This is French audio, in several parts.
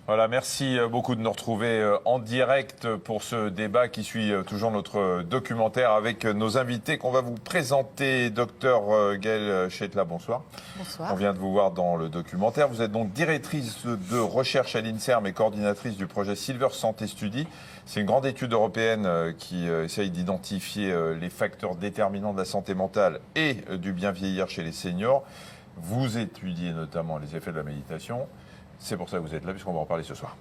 Voilà, merci beaucoup de nous retrouver en direct pour ce débat qui suit toujours notre documentaire avec nos invités qu'on va vous présenter. Docteur Gaëlle Chetla, bonsoir. Bonsoir. On vient de vous voir dans le documentaire. Vous êtes donc directrice de recherche à l'INSERM et coordinatrice du projet Silver Santé Study. C'est une grande étude européenne qui essaye d'identifier les facteurs déterminants de la santé mentale et du bien vieillir chez les seniors. Vous étudiez notamment les effets de la méditation. C'est pour ça que vous êtes là, puisqu'on va en parler ce soir.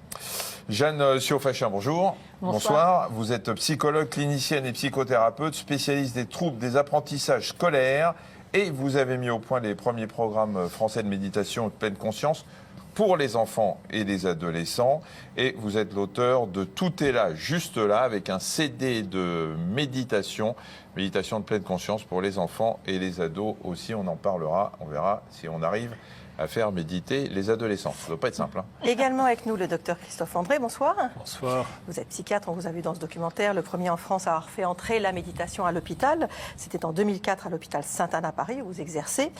Jeanne Siofachin, bonjour. Bonsoir. Vous êtes psychologue, clinicienne et psychothérapeute, spécialiste des troubles des apprentissages scolaires. Et vous avez mis au point les premiers programmes français de méditation de pleine conscience pour les enfants et les adolescents. Et vous êtes l'auteur de Tout est là, juste là, avec un CD de méditation de pleine conscience pour les enfants et les ados aussi. On en parlera, on verra si on arrive à faire méditer les adolescents. Ça ne doit pas être simple. Également avec nous le docteur Christophe André, bonsoir. Bonsoir. Vous êtes psychiatre, on vous a vu dans ce documentaire, le premier en France à avoir fait entrer la méditation à l'hôpital. C'était en 2004 à l'hôpital Sainte-Anne à Paris, où vous exercez.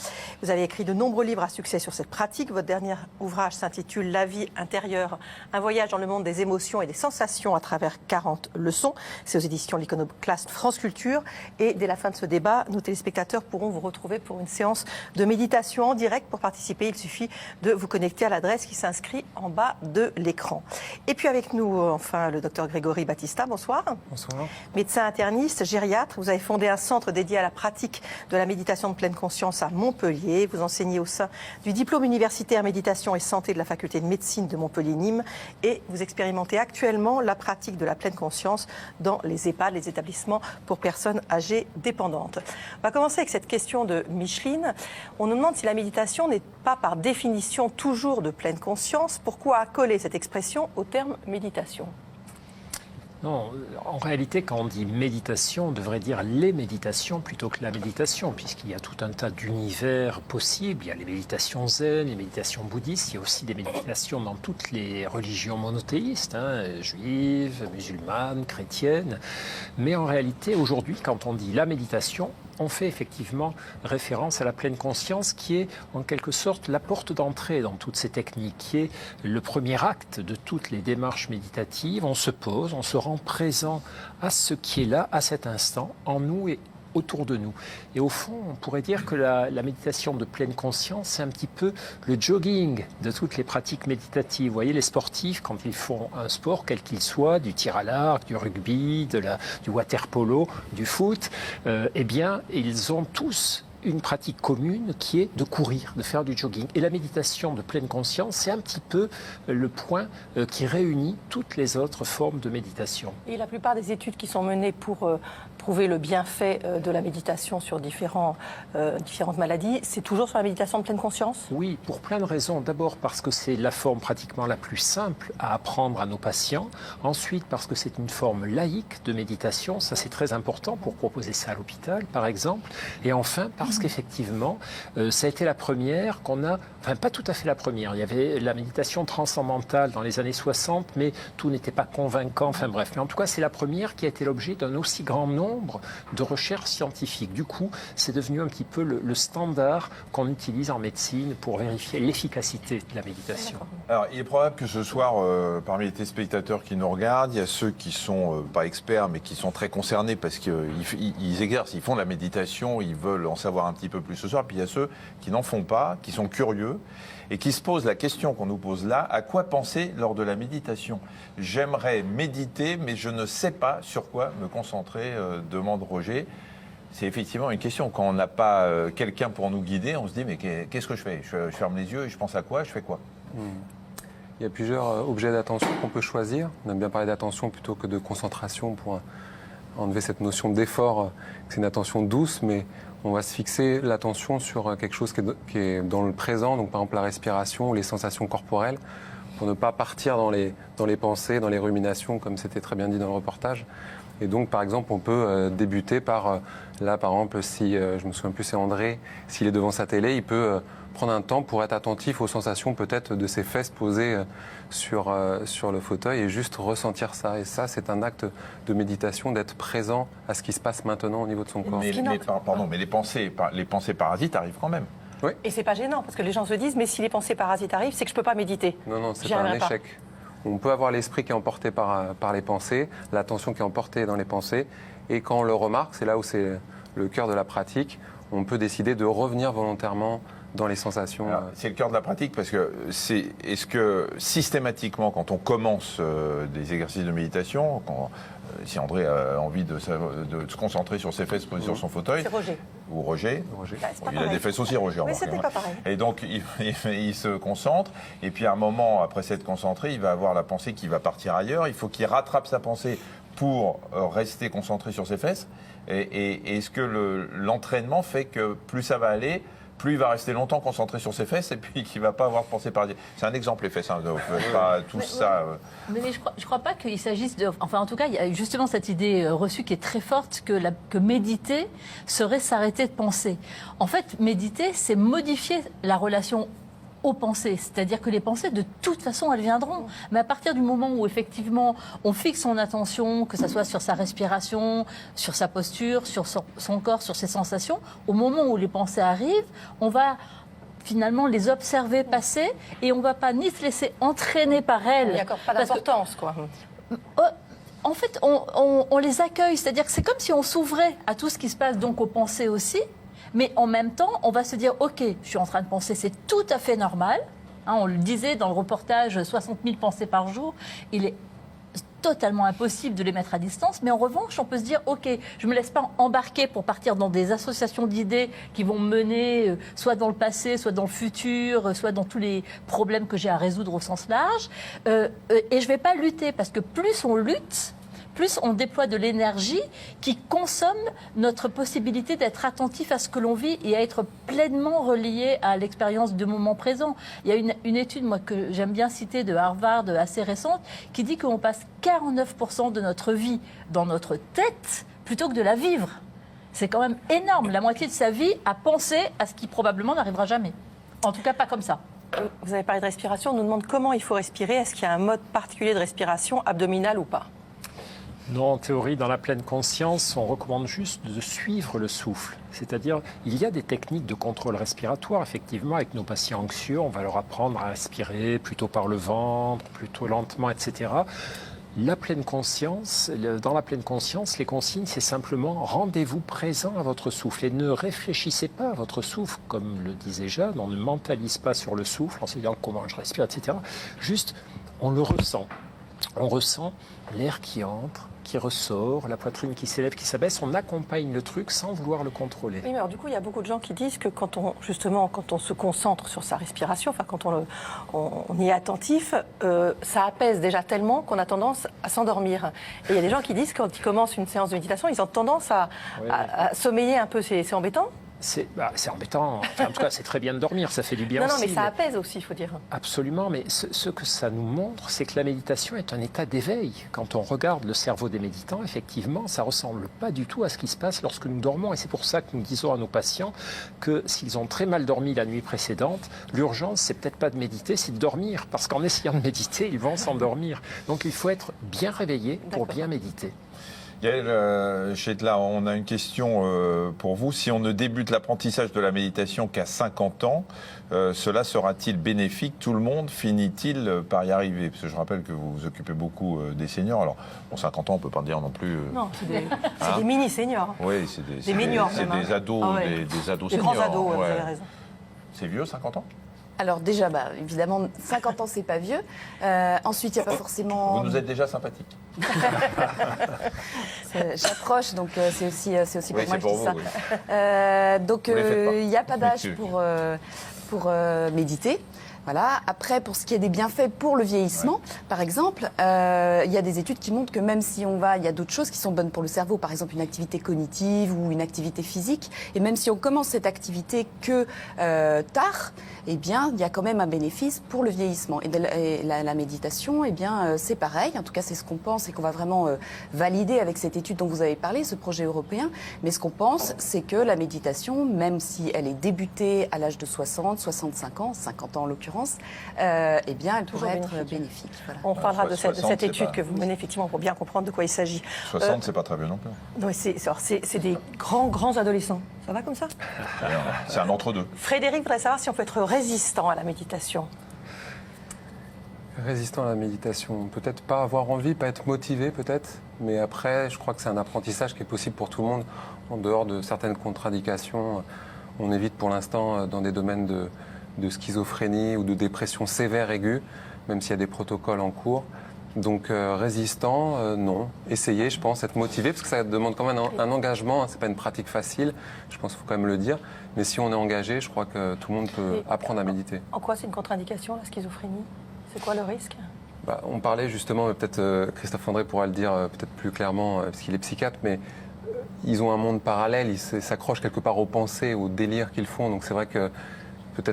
Vous avez écrit de nombreux livres à succès sur cette pratique. Votre dernier ouvrage s'intitule La vie intérieure, un voyage dans le monde des émotions et des sensations à travers 40 leçons. C'est aux éditions L'Iconoclaste France Culture. Et dès la fin de ce débat, nos téléspectateurs pourront vous retrouver pour une séance de méditation en direct. Pour participer, il suffit de vous connecter à l'adresse qui s'inscrit en bas de l'écran. Et puis avec nous, enfin, le docteur Grégory Battista, bonsoir. Bonsoir. Médecin interniste, gériatre, vous avez fondé un centre dédié à la pratique de la méditation de pleine conscience à Montpellier. Vous enseignez au sein du diplôme universitaire méditation et santé de la faculté de médecine de Montpellier-Nîmes et vous expérimentez actuellement la pratique de la pleine conscience dans les EHPAD, les établissements pour personnes âgées dépendantes. On va commencer avec cette question de Micheline. On nous demande si la méditation n'est pas par définition toujours de pleine conscience. Pourquoi accoler cette expression au terme méditation ? Non, en réalité, quand on dit méditation, on devrait dire les méditations plutôt que la méditation, puisqu'il y a tout un tas d'univers possibles. Il y a les méditations zen, les méditations bouddhistes, il y a aussi des méditations dans toutes les religions monothéistes, juives, musulmanes, chrétiennes. Mais en réalité, aujourd'hui, quand on dit la méditation, on fait effectivement référence à la pleine conscience qui est en quelque sorte la porte d'entrée dans toutes ces techniques, qui est le premier acte de toutes les démarches méditatives. On se pose, on se rend présent à ce qui est là, à cet instant, en nous et autour de nous. Et au fond, on pourrait dire que la méditation de pleine conscience, c'est un petit peu le jogging de toutes les pratiques méditatives. Vous voyez, les sportifs, quand ils font un sport, quel qu'il soit, du tir à l'arc, du rugby, du water-polo, du foot, eh bien, ils ont tous une pratique commune qui est de courir, de faire du jogging. Et la méditation de pleine conscience, c'est un petit peu le point qui réunit toutes les autres formes de méditation. Et la plupart des études qui sont menées pour prouver le bienfait de la méditation sur différentes maladies, c'est toujours sur la méditation de pleine conscience ? Oui, pour plein de raisons. D'abord parce que c'est la forme pratiquement la plus simple à apprendre à nos patients. Ensuite parce que c'est une forme laïque de méditation. Ça, c'est très important pour proposer ça à l'hôpital, par exemple. Et enfin, parce qu'effectivement, ça a été la première qu'on a... Enfin, pas tout à fait la première. Il y avait la méditation transcendantale dans les années 60, mais tout n'était pas convaincant. Enfin bref. Mais en tout cas, c'est la première qui a été l'objet d'un aussi grand nombre de recherches scientifiques. Du coup, c'est devenu un petit peu le standard qu'on utilise en médecine pour vérifier l'efficacité de la méditation. Alors, il est probable que ce soir, parmi les téléspectateurs qui nous regardent, il y a ceux qui sont pas experts, mais qui sont très concernés parce qu'ils exercent, ils font de la méditation, ils veulent en savoir un petit peu plus ce soir. Puis il y a ceux qui n'en font pas, qui sont curieux et qui se posent la question qu'on nous pose là, à quoi penser lors de la méditation ? J'aimerais méditer, mais je ne sais pas sur quoi me concentrer, demande Roger. C'est effectivement une question. Quand on n'a pas quelqu'un pour nous guider, on se dit, mais qu'est-ce que je fais ? Je ferme les yeux et je pense à quoi ? Je fais quoi ? Il y a plusieurs objets d'attention qu'on peut choisir. On aime bien parler d'attention plutôt que de concentration pour enlever cette notion d'effort. C'est une attention douce, mais on va se fixer l'attention sur quelque chose qui est dans le présent, donc par exemple la respiration, les sensations corporelles, pour ne pas partir dans les pensées, dans les ruminations, comme c'était très bien dit dans le reportage. Et donc, par exemple, on peut débuter par, là, par exemple, si, je me souviens plus, c'est André, s'il est devant sa télé, il peut prendre un temps pour être attentif aux sensations peut-être de ses fesses posées sur le fauteuil et juste ressentir ça. Et ça, c'est un acte de méditation, d'être présent à ce qui se passe maintenant au niveau de son corps. Mais les pensées parasites arrivent quand même. Oui. Et c'est pas gênant, parce que les gens se disent, mais si les pensées parasites arrivent, c'est que je peux pas méditer. Non, c'est pas un échec. On peut avoir l'esprit qui est emporté par les pensées, l'attention qui est emportée dans les pensées. Et quand on le remarque, c'est là où c'est le cœur de la pratique, on peut décider de revenir volontairement dans les sensations. C'est le cœur de la pratique parce que est-ce que systématiquement, quand on commence des exercices de méditation, si André a envie de se concentrer sur ses fesses posées sur son fauteuil, C'est Roger. ou Roger, Bah, c'est pas il a pareil. des fesses aussi, Roger. Oui, remarquez, c'était hein. pas pareil. Et donc, il se concentre, et puis à un moment, après s'être concentré, il va avoir la pensée qui va partir ailleurs. Il faut qu'il rattrape sa pensée pour rester concentré sur ses fesses. Et est-ce que l'entraînement fait que plus ça va aller, plus il va rester longtemps concentré sur ses fesses et puis qu'il ne va pas avoir de pensée par. C'est un exemple, les fesses. Hein, vous faites pas tout ça. Mais je crois pas qu'il s'agisse de... Enfin, en tout cas, il y a justement cette idée reçue qui est très forte que méditer serait s'arrêter de penser. En fait, méditer, c'est modifier la relation aux pensées. C'est-à-dire que les pensées, de toute façon, elles viendront. Mais à partir du moment où, effectivement, on fixe son attention, que ce soit sur sa respiration, sur sa posture, sur son corps, sur ses sensations, au moment où les pensées arrivent, on va finalement les observer passer et on ne va pas ni se laisser entraîner par elles. Il n'y a encore pas Parce que- d'importance, quoi. En fait, on les accueille. C'est-à-dire que c'est comme si on s'ouvrait à tout ce qui se passe, donc aux pensées aussi. Mais en même temps, on va se dire, OK, je suis en train de penser, c'est tout à fait normal. Hein, on le disait dans le reportage, 60 000 pensées par jour. Il est totalement impossible de les mettre à distance. Mais en revanche, on peut se dire, OK, je ne me laisse pas embarquer pour partir dans des associations d'idées qui vont me mener soit dans le passé, soit dans le futur, soit dans tous les problèmes que j'ai à résoudre au sens large. Et je ne vais pas lutter, parce que plus on lutte, plus on déploie de l'énergie qui consomme notre possibilité d'être attentif à ce que l'on vit et à être pleinement relié à l'expérience du moment présent. Il y a une étude, moi, que j'aime bien citer de Harvard, assez récente, qui dit qu'on passe 49% de notre vie dans notre tête plutôt que de la vivre. C'est quand même énorme, la moitié de sa vie à penser à ce qui probablement n'arrivera jamais. En tout cas, pas comme ça. Vous avez parlé de respiration, on nous demande comment il faut respirer. Est-ce qu'il y a un mode particulier de respiration, abdominale ou pas? Non, en théorie, dans la pleine conscience, on recommande juste de suivre le souffle. C'est-à-dire, il y a des techniques de contrôle respiratoire, effectivement, avec nos patients anxieux, on va leur apprendre à respirer plutôt par le ventre, plutôt lentement, etc. La pleine conscience, dans la pleine conscience, les consignes, c'est simplement rendez-vous présent à votre souffle et ne réfléchissez pas à votre souffle, comme le disait Jeanne, on ne mentalise pas sur le souffle en se disant comment je respire, etc. Juste, on le ressent. On ressent l'air qui entre, qui ressort, la poitrine qui s'élève, qui s'abaisse. On accompagne le truc sans vouloir le contrôler. Oui, mais alors du coup, il y a beaucoup de gens qui disent que quand on se concentre sur sa respiration, enfin quand on y est attentif, ça apaise déjà tellement qu'on a tendance à s'endormir. Et il y a des gens qui disent que quand ils commencent une séance de méditation, ils ont tendance à sommeiller un peu. C'est embêtant? C'est embêtant. Enfin, en tout cas, c'est très bien de dormir, ça fait du bien Non, aussi. mais ça apaise aussi, il faut dire. Absolument, mais ce que ça nous montre, c'est que la méditation est un état d'éveil. Quand on regarde le cerveau des méditants, effectivement, ça ressemble pas du tout à ce qui se passe lorsque nous dormons. Et c'est pour ça que nous disons à nos patients que s'ils ont très mal dormi la nuit précédente, l'urgence, c'est peut-être pas de méditer, c'est de dormir. Parce qu'en essayant de méditer, ils vont s'endormir. Donc il faut être bien réveillé pour bien méditer. Yael Chetla, on a une question pour vous. Si on ne débute l'apprentissage de la méditation qu'à 50 ans, cela sera-t-il bénéfique? Tout le monde finit-il par y arriver? Parce que je rappelle que vous vous occupez beaucoup des seniors. Alors, bon, 50 ans, on ne peut pas dire non plus... Non, c'est des mini-seniors. Oui, c'est des mineurs, c'est même, des ados, Ah ouais. des ados Des seniors. grands ados, ouais. vous avez raison. C'est vieux, 50 ans? Alors déjà, évidemment, 50 ans, c'est pas vieux. Ensuite, il n'y a pas forcément... Vous nous êtes déjà sympathique. J'approche, donc c'est aussi pour Oui, moi c'est que je pour dis vous. ça. Oui. Donc, Vous les faites pas. il n'y a pas d'âge Monsieur. pour méditer. Voilà. Après, pour ce qui est des bienfaits pour le vieillissement, par exemple, il y a des études qui montrent que même si on va, il y a d'autres choses qui sont bonnes pour le cerveau, par exemple une activité cognitive ou une activité physique, et même si on commence cette activité que tard, eh bien, il y a quand même un bénéfice pour le vieillissement. Et la méditation, eh bien, c'est pareil. En tout cas, c'est ce qu'on pense et qu'on va vraiment valider avec cette étude dont vous avez parlé, ce projet européen. Mais ce qu'on pense, c'est que la méditation, même si elle est débutée à l'âge de 60, 65 ans, 50 ans en l'occurrence, eh bien, elle pourrait être bénéfique. Voilà. On parlera de 60, cette c'est étude pas- que vous menez effectivement pour bien comprendre de quoi il s'agit. 60, c'est pas très vieux non plus. Oui, c'est des grands adolescents. Ça va comme ça? C'est un entre-deux. Frédéric voudrait savoir si on peut être résistant à la méditation. Résistant à la méditation, peut-être pas avoir envie, pas être motivé peut-être, mais après, je crois que c'est un apprentissage qui est possible pour tout le monde, en dehors de certaines contre-indications. On évite pour l'instant dans des domaines de schizophrénie ou de dépression sévère aiguë, même s'il y a des protocoles en cours. Donc résistant, non. Essayer, je pense, être motivé, parce que ça demande quand même un engagement, hein, c'est pas une pratique facile, je pense qu'il faut quand même le dire. Mais si on est engagé, je crois que tout le monde peut apprendre à méditer. En quoi c'est une contre-indication, la schizophrénie? C'est quoi le risque? On parlait justement, peut-être Christophe André pourra le dire peut-être plus clairement, parce qu'il est psychiatre, mais ils ont un monde parallèle, ils s'accrochent quelque part aux pensées, aux délires qu'ils font. Donc c'est vrai que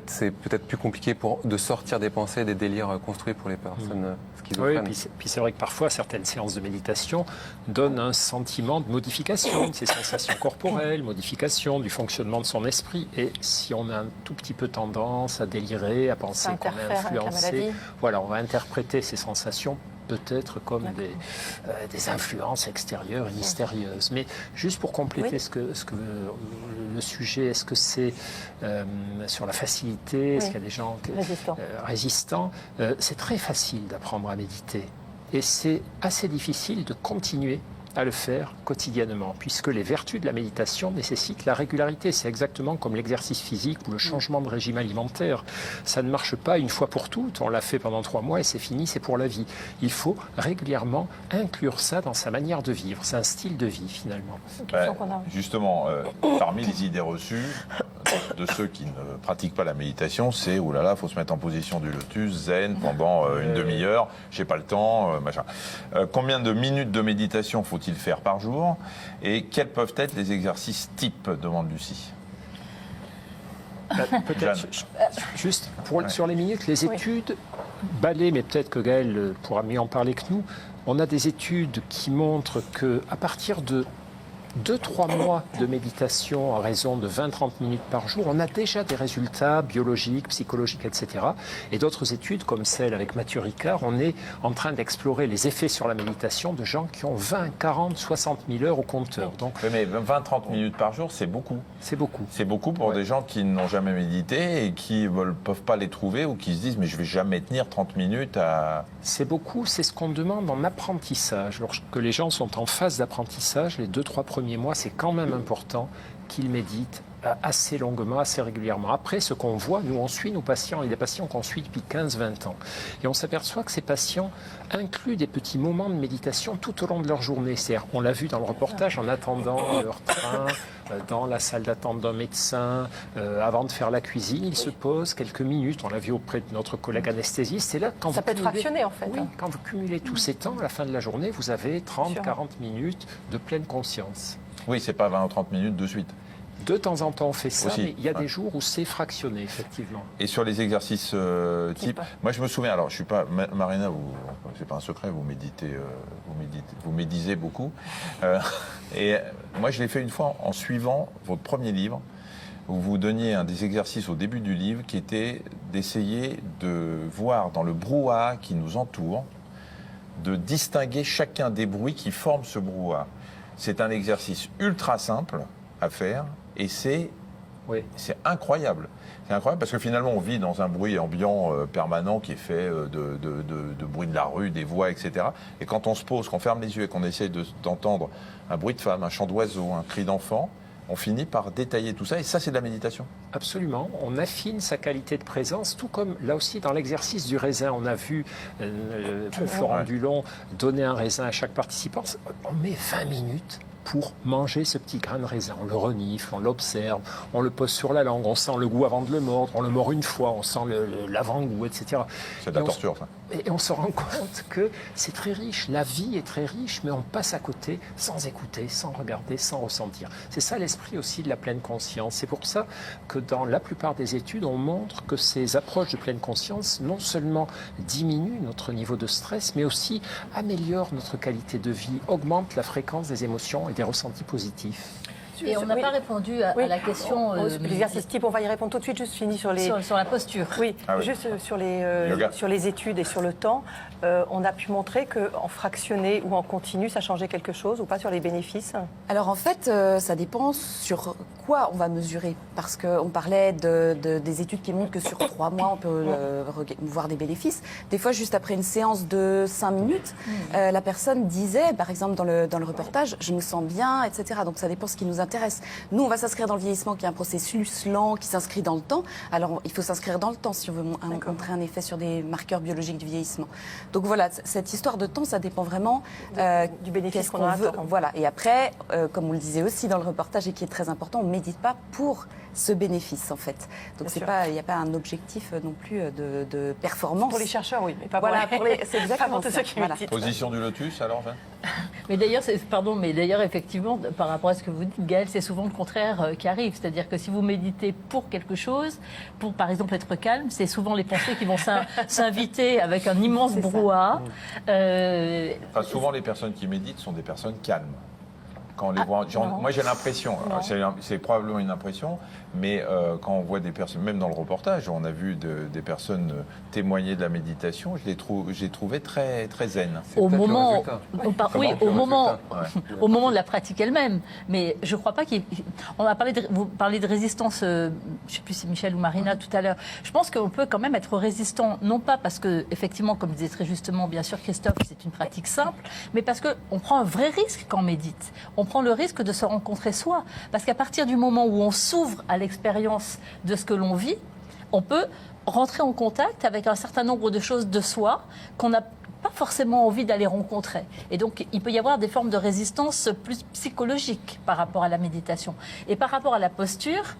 c'est peut-être plus compliqué de sortir des pensées, des délires construits pour les personnes schizophrènes. Oui, puis c'est vrai que parfois certaines séances de méditation donnent un sentiment de modification de ses sensations corporelles, modification du fonctionnement de son esprit. Et si on a un tout petit peu tendance à délirer, à penser qu'on est influencé, voilà, on va interpréter ces sensations peut-être comme des influences extérieures et mystérieuses. Mais juste pour compléter le sujet, est-ce que c'est sur la facilité, est-ce qu'il y a des gens résistants, c'est très facile d'apprendre à méditer. Et c'est assez difficile de continuer à le faire quotidiennement, puisque les vertus de la méditation nécessitent la régularité. C'est exactement comme l'exercice physique ou le changement de régime alimentaire. Ça ne marche pas une fois pour toutes, on l'a fait pendant 3 mois et c'est fini, c'est pour la vie. Il faut régulièrement inclure ça dans sa manière de vivre. C'est un style de vie, finalement. Justement, parmi les idées reçues de ceux qui ne pratiquent pas la méditation, c'est « oh là là, il faut se mettre en position du lotus, zen, pendant une demi-heure, j'ai pas le temps, machin ». Combien de minutes de méditation faut-il faire par jour? Et quels peuvent être les exercices types, demande Lucie? Peut-être juste sur les minutes, les études balayent, mais peut-être que Gaël pourra mieux en parler que nous. On a des études qui montrent qu'à partir de 2-3 mois de méditation à raison de 20-30 minutes par jour, on a déjà des résultats biologiques, psychologiques, etc. Et d'autres études, comme celle avec Mathieu Ricard, on est en train d'explorer les effets sur la méditation de gens qui ont 20, 40, 60 000 heures au compteur. Donc, mais 20-30 minutes par jour, c'est beaucoup. C'est beaucoup. C'est beaucoup pour des gens qui n'ont jamais médité et qui ne peuvent pas les trouver ou qui se disent « mais je ne vais jamais tenir 30 minutes à… » C'est beaucoup, c'est ce qu'on demande en apprentissage. Lorsque les gens sont en phase d'apprentissage, les 2-3 premiers mois, c'est quand même important qu'ils méditent assez longuement, assez régulièrement. Après, ce qu'on voit, nous, on suit nos patients, et des patients qu'on suit depuis 15-20 ans. Et on s'aperçoit que ces patients incluent des petits moments de méditation tout au long de leur journée. C'est-à-dire, on l'a vu dans le reportage, en attendant leur train, dans la salle d'attente d'un médecin, avant de faire la cuisine, ils se posent quelques minutes. On l'a vu auprès de notre collègue anesthésiste. Et là, quand ça peut être fractionné, en fait. Oui, quand vous cumulez tous ces temps, à la fin de la journée, vous avez 30-40 minutes de pleine conscience. Oui, c'est pas 20 ou 30 minutes de suite. De temps en temps, on fait ça, aussi, mais il y a des jours où c'est fractionné, effectivement. Et sur les exercices types, moi je me souviens, alors je suis pas, Marina, c'est pas un secret, vous médisez beaucoup. Et moi je l'ai fait une fois en suivant votre premier livre, où vous donniez un des exercices au début du livre qui était d'essayer de voir dans le brouhaha qui nous entoure, de distinguer chacun des bruits qui forment ce brouhaha. C'est un exercice ultra simple à faire. Et c'est incroyable. C'est incroyable parce que finalement, on vit dans un bruit ambiant permanent qui est fait de bruit de la rue, des voix, etc. Et quand on se pose, qu'on ferme les yeux et qu'on essaye d'entendre un bruit de femme, un chant d'oiseau, un cri d'enfant, on finit par détailler tout ça. Et ça, c'est de la méditation. Absolument. On affine sa qualité de présence, tout comme là aussi dans l'exercice du raisin. On a vu Florent Dulon donner un raisin à chaque participant. On met 20 minutes pour manger ce petit grain de raisin. On le renifle, on l'observe, on le pose sur la langue, on sent le goût avant de le mordre, on le mord une fois, on sent l'avant-goût, etc. C'est de la torture, ça. Et on se rend compte que c'est très riche, la vie est très riche, mais on passe à côté sans écouter, sans regarder, sans ressentir. C'est ça l'esprit aussi de la pleine conscience. C'est pour ça que dans la plupart des études, on montre que ces approches de pleine conscience non seulement diminuent notre niveau de stress, mais aussi améliorent notre qualité de vie, augmentent la fréquence des émotions et des ressentis positifs. Et on n'a pas répondu à la question. L'exercice type, on va y répondre tout de suite. Juste fini sur les. Sur la posture. Oui, Ah oui. juste sur Yoga. les études et sur le temps, on a pu montrer qu'en fractionné ou en continu, ça changeait quelque chose ou pas sur les bénéfices? Alors en fait, ça dépend sur quoi on va mesurer. Parce qu'on parlait des études qui montrent que sur 3 mois, on peut voir des bénéfices. Des fois, juste après une séance de 5 minutes, la personne disait, par exemple dans le reportage, je me sens bien, etc. Donc ça dépend ce qui nous intéresse. Nous, on va s'inscrire dans le vieillissement, qui est un processus lent, qui s'inscrit dans le temps. Alors il faut s'inscrire dans le temps si on veut montrer un effet sur des marqueurs biologiques du vieillissement. Donc voilà, cette histoire de temps, ça dépend vraiment du bénéfice qu'est-ce qu'on en veut. attend. Voilà. Et après, comme on le disait aussi dans le reportage et qui est très important, on ne médite pas pour ce bénéfice en fait. Donc Bien sûr. il n'y a pas un objectif non plus de performance. Pour les chercheurs, oui, mais pas Voilà, pour les. c'est exactement pas pour tous ça. ceux qui Voilà. méditent. Position du lotus, alors, Jeanne? Mais d'ailleurs, effectivement, par rapport à ce que vous dites, Gaël, c'est souvent le contraire qui arrive. C'est-à-dire que si vous méditez pour quelque chose, pour par exemple être calme, c'est souvent les pensées qui vont s'inviter avec un immense C'est ça. brouhaha. Enfin, souvent, les personnes qui méditent sont des personnes calmes. Quand on les voit, moi j'ai l'impression, c'est probablement une impression, mais quand on voit des personnes, même dans le reportage, on a vu des personnes témoigner de la méditation, j'ai trouvé très, très zen. Au peut-être le moment, résultat. au moment de la pratique elle-même. Mais je ne crois pas on a parlé vous parlez de résistance, je ne sais plus si Michel ou Marina tout à l'heure. Je pense qu'on peut quand même être résistant, non pas parce que, effectivement, comme disait très justement, bien sûr, Christophe, c'est une pratique simple, mais parce qu'on prend un vrai risque quand on médite. On prend le risque de se rencontrer soi. Parce qu'à partir du moment où on s'ouvre à l'expérience de ce que l'on vit, on peut rentrer en contact avec un certain nombre de choses de soi qu'on n'a pas forcément envie d'aller rencontrer. Et donc, il peut y avoir des formes de résistance plus psychologiques par rapport à la méditation. Et par rapport à la posture,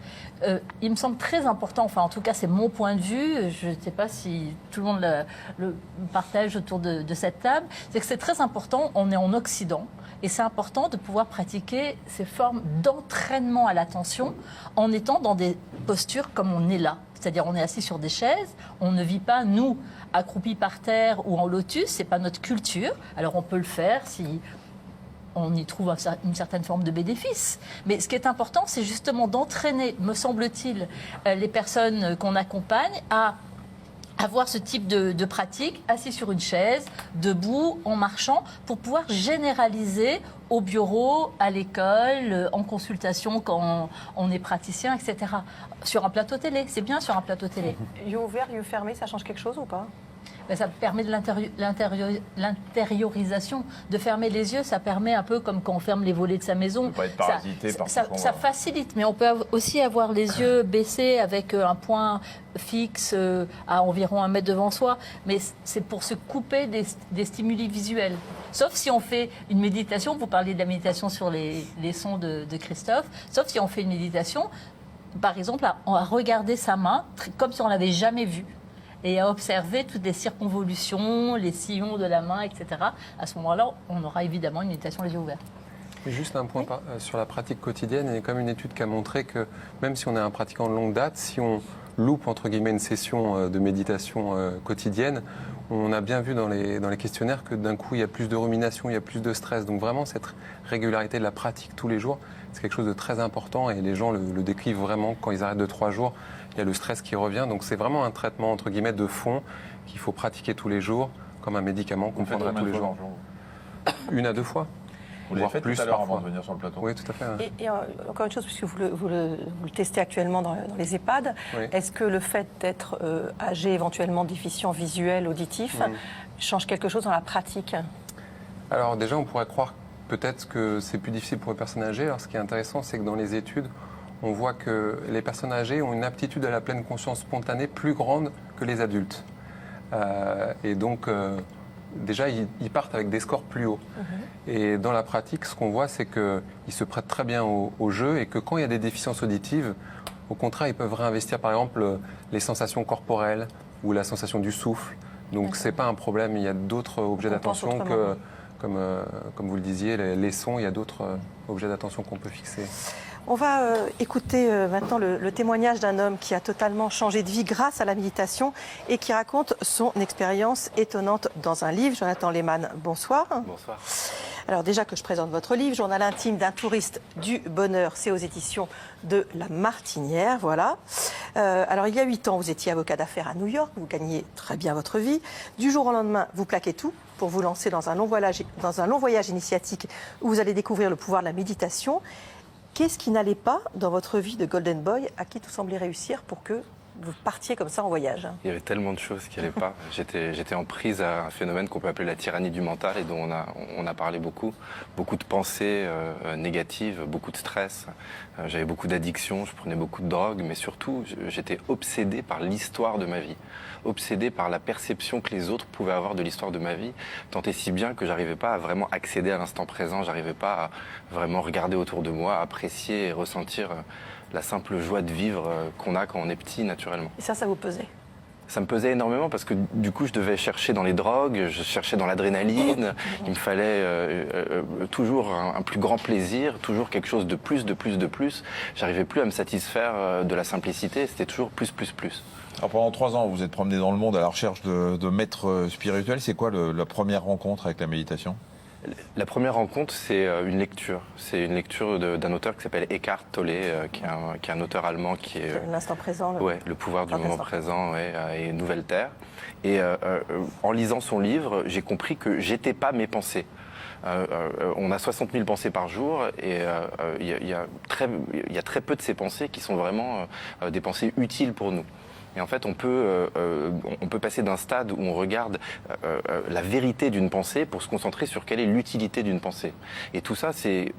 il me semble très important, enfin en tout cas c'est mon point de vue, je ne sais pas si tout le monde le partage autour de cette table, c'est que c'est très important, on est en Occident, et c'est important de pouvoir pratiquer ces formes d'entraînement à l'attention en étant dans des postures comme on est là. C'est-à-dire on est assis sur des chaises, on ne vit pas, nous, accroupis par terre ou en lotus, ce n'est pas notre culture. Alors on peut le faire si on y trouve une certaine forme de bénéfice. Mais ce qui est important, c'est justement d'entraîner, me semble-t-il, les personnes qu'on accompagne à avoir ce type de pratique, assis sur une chaise, debout, en marchant, pour pouvoir généraliser au bureau, à l'école, en consultation quand on est praticien, etc. Sur un plateau télé, c'est bien sur un plateau télé. Yeux ouverts, yeux fermés, ça change quelque chose ou pas? Ben, ça permet de l'intériorisation, de fermer les yeux, ça permet un peu comme quand on ferme les volets de sa maison. Ne pas être parasité par ça tout ce qu'on ça voit. facilite, mais on peut aussi avoir les yeux baissés avec un point fixe à environ 1 mètre devant soi, mais c'est pour se couper des stimuli visuels. Sauf si on fait une méditation, vous parlez de la méditation sur les sons de Christophe, sauf si on fait une méditation, par exemple, à regarder sa main comme si on ne l'avait jamais vue, et à observer toutes les circonvolutions, les sillons de la main, etc. À ce moment-là, on aura évidemment une méditation les yeux ouverts. Mais juste un point sur la pratique quotidienne, il y a quand même une étude qui a montré que même si on est un pratiquant de longue date, si on loupe entre guillemets une session de méditation quotidienne, on a bien vu dans les questionnaires que d'un coup il y a plus de rumination, il y a plus de stress. Donc vraiment cette régularité de la pratique tous les jours, c'est quelque chose de très important et les gens le décrivent vraiment quand ils arrêtent de 3 jours. Il y a le stress qui revient, donc c'est vraiment un traitement entre guillemets de fond qu'il faut pratiquer tous les jours, comme un médicament qu'on Vous faites prendra tous les combien de jours. fois par jour 1 à 2 fois. Vous l'avez voire fait plus tout à l'heure avant parfois. de venir sur le plateau. Oui, tout à fait. Ouais. Et encore une chose, puisque vous le testez actuellement dans les EHPAD, Oui. est-ce que le fait d'être âgé, éventuellement déficient visuel, auditif, change quelque chose dans la pratique? Alors déjà, on pourrait croire peut-être que c'est plus difficile pour les personnes âgées. Alors ce qui est intéressant, c'est que dans les études, on voit que les personnes âgées ont une aptitude à la pleine conscience spontanée plus grande que les adultes. Et donc, déjà, ils partent avec des scores plus hauts. Et dans la pratique, ce qu'on voit, c'est qu'ils se prêtent très bien au jeu et que quand il y a des déficiences auditives, au contraire, ils peuvent réinvestir, par exemple, les sensations corporelles ou la sensation du souffle. Donc, ce n'est pas un problème. Il y a d'autres objets On pense d'attention autrement. comme vous le disiez, les sons, il y a d'autres objets d'attention qu'on peut fixer. On va écouter maintenant le témoignage d'un homme qui a totalement changé de vie grâce à la méditation et qui raconte son expérience étonnante dans un livre. Jonathan Lehmann, bonsoir. Bonsoir. Alors déjà que je présente votre livre, Journal intime d'un touriste du bonheur, c'est aux éditions de La Martinière, voilà. Alors il y a 8 ans, vous étiez avocat d'affaires à New York, vous gagnez très bien votre vie. Du jour au lendemain, vous plaquez tout pour vous lancer dans un long voyage initiatique où vous allez découvrir le pouvoir de la méditation. Qu'est-ce qui n'allait pas dans votre vie de Golden Boy, à qui tout semblait réussir pour que vous partiez comme ça en voyage? Il y avait tellement de choses qui n'allaient pas. J'étais en prise à un phénomène qu'on peut appeler la tyrannie du mental et dont on a parlé beaucoup. Beaucoup de pensées négatives, beaucoup de stress. J'avais beaucoup d'addictions, je prenais beaucoup de drogue, mais surtout, j'étais obsédé par l'histoire de ma vie. Obsédé par la perception que les autres pouvaient avoir de l'histoire de ma vie, tant et si bien que j'arrivais pas à vraiment accéder à l'instant présent, j'arrivais pas à vraiment regarder autour de moi, apprécier et ressentir la simple joie de vivre qu'on a quand on est petit, naturellement. Et ça vous pesait? Ça me pesait énormément parce que du coup, je devais chercher dans les drogues, je cherchais dans l'adrénaline. Il me fallait toujours un plus grand plaisir, toujours quelque chose de plus, de plus, de plus. J'arrivais plus à me satisfaire de la simplicité, c'était toujours plus, plus, plus. Alors pendant 3 ans, vous êtes promené dans le monde à la recherche de maîtres spirituels. C'est quoi la première rencontre avec la méditation? La première rencontre, c'est une lecture. C'est une lecture d'un auteur qui s'appelle Eckhart Tolle, qui est un auteur allemand qui est... L'instant présent. Ouais, le pouvoir du moment présent et Nouvelle Terre. Et en lisant son livre, j'ai compris que j'étais pas mes pensées. On a 60 000 pensées par jour et il y a très peu de ces pensées qui sont vraiment des pensées utiles pour nous. Et en fait, on peut passer d'un stade où on regarde la vérité d'une pensée pour se concentrer sur quelle est l'utilité d'une pensée. Et tout ça, c'est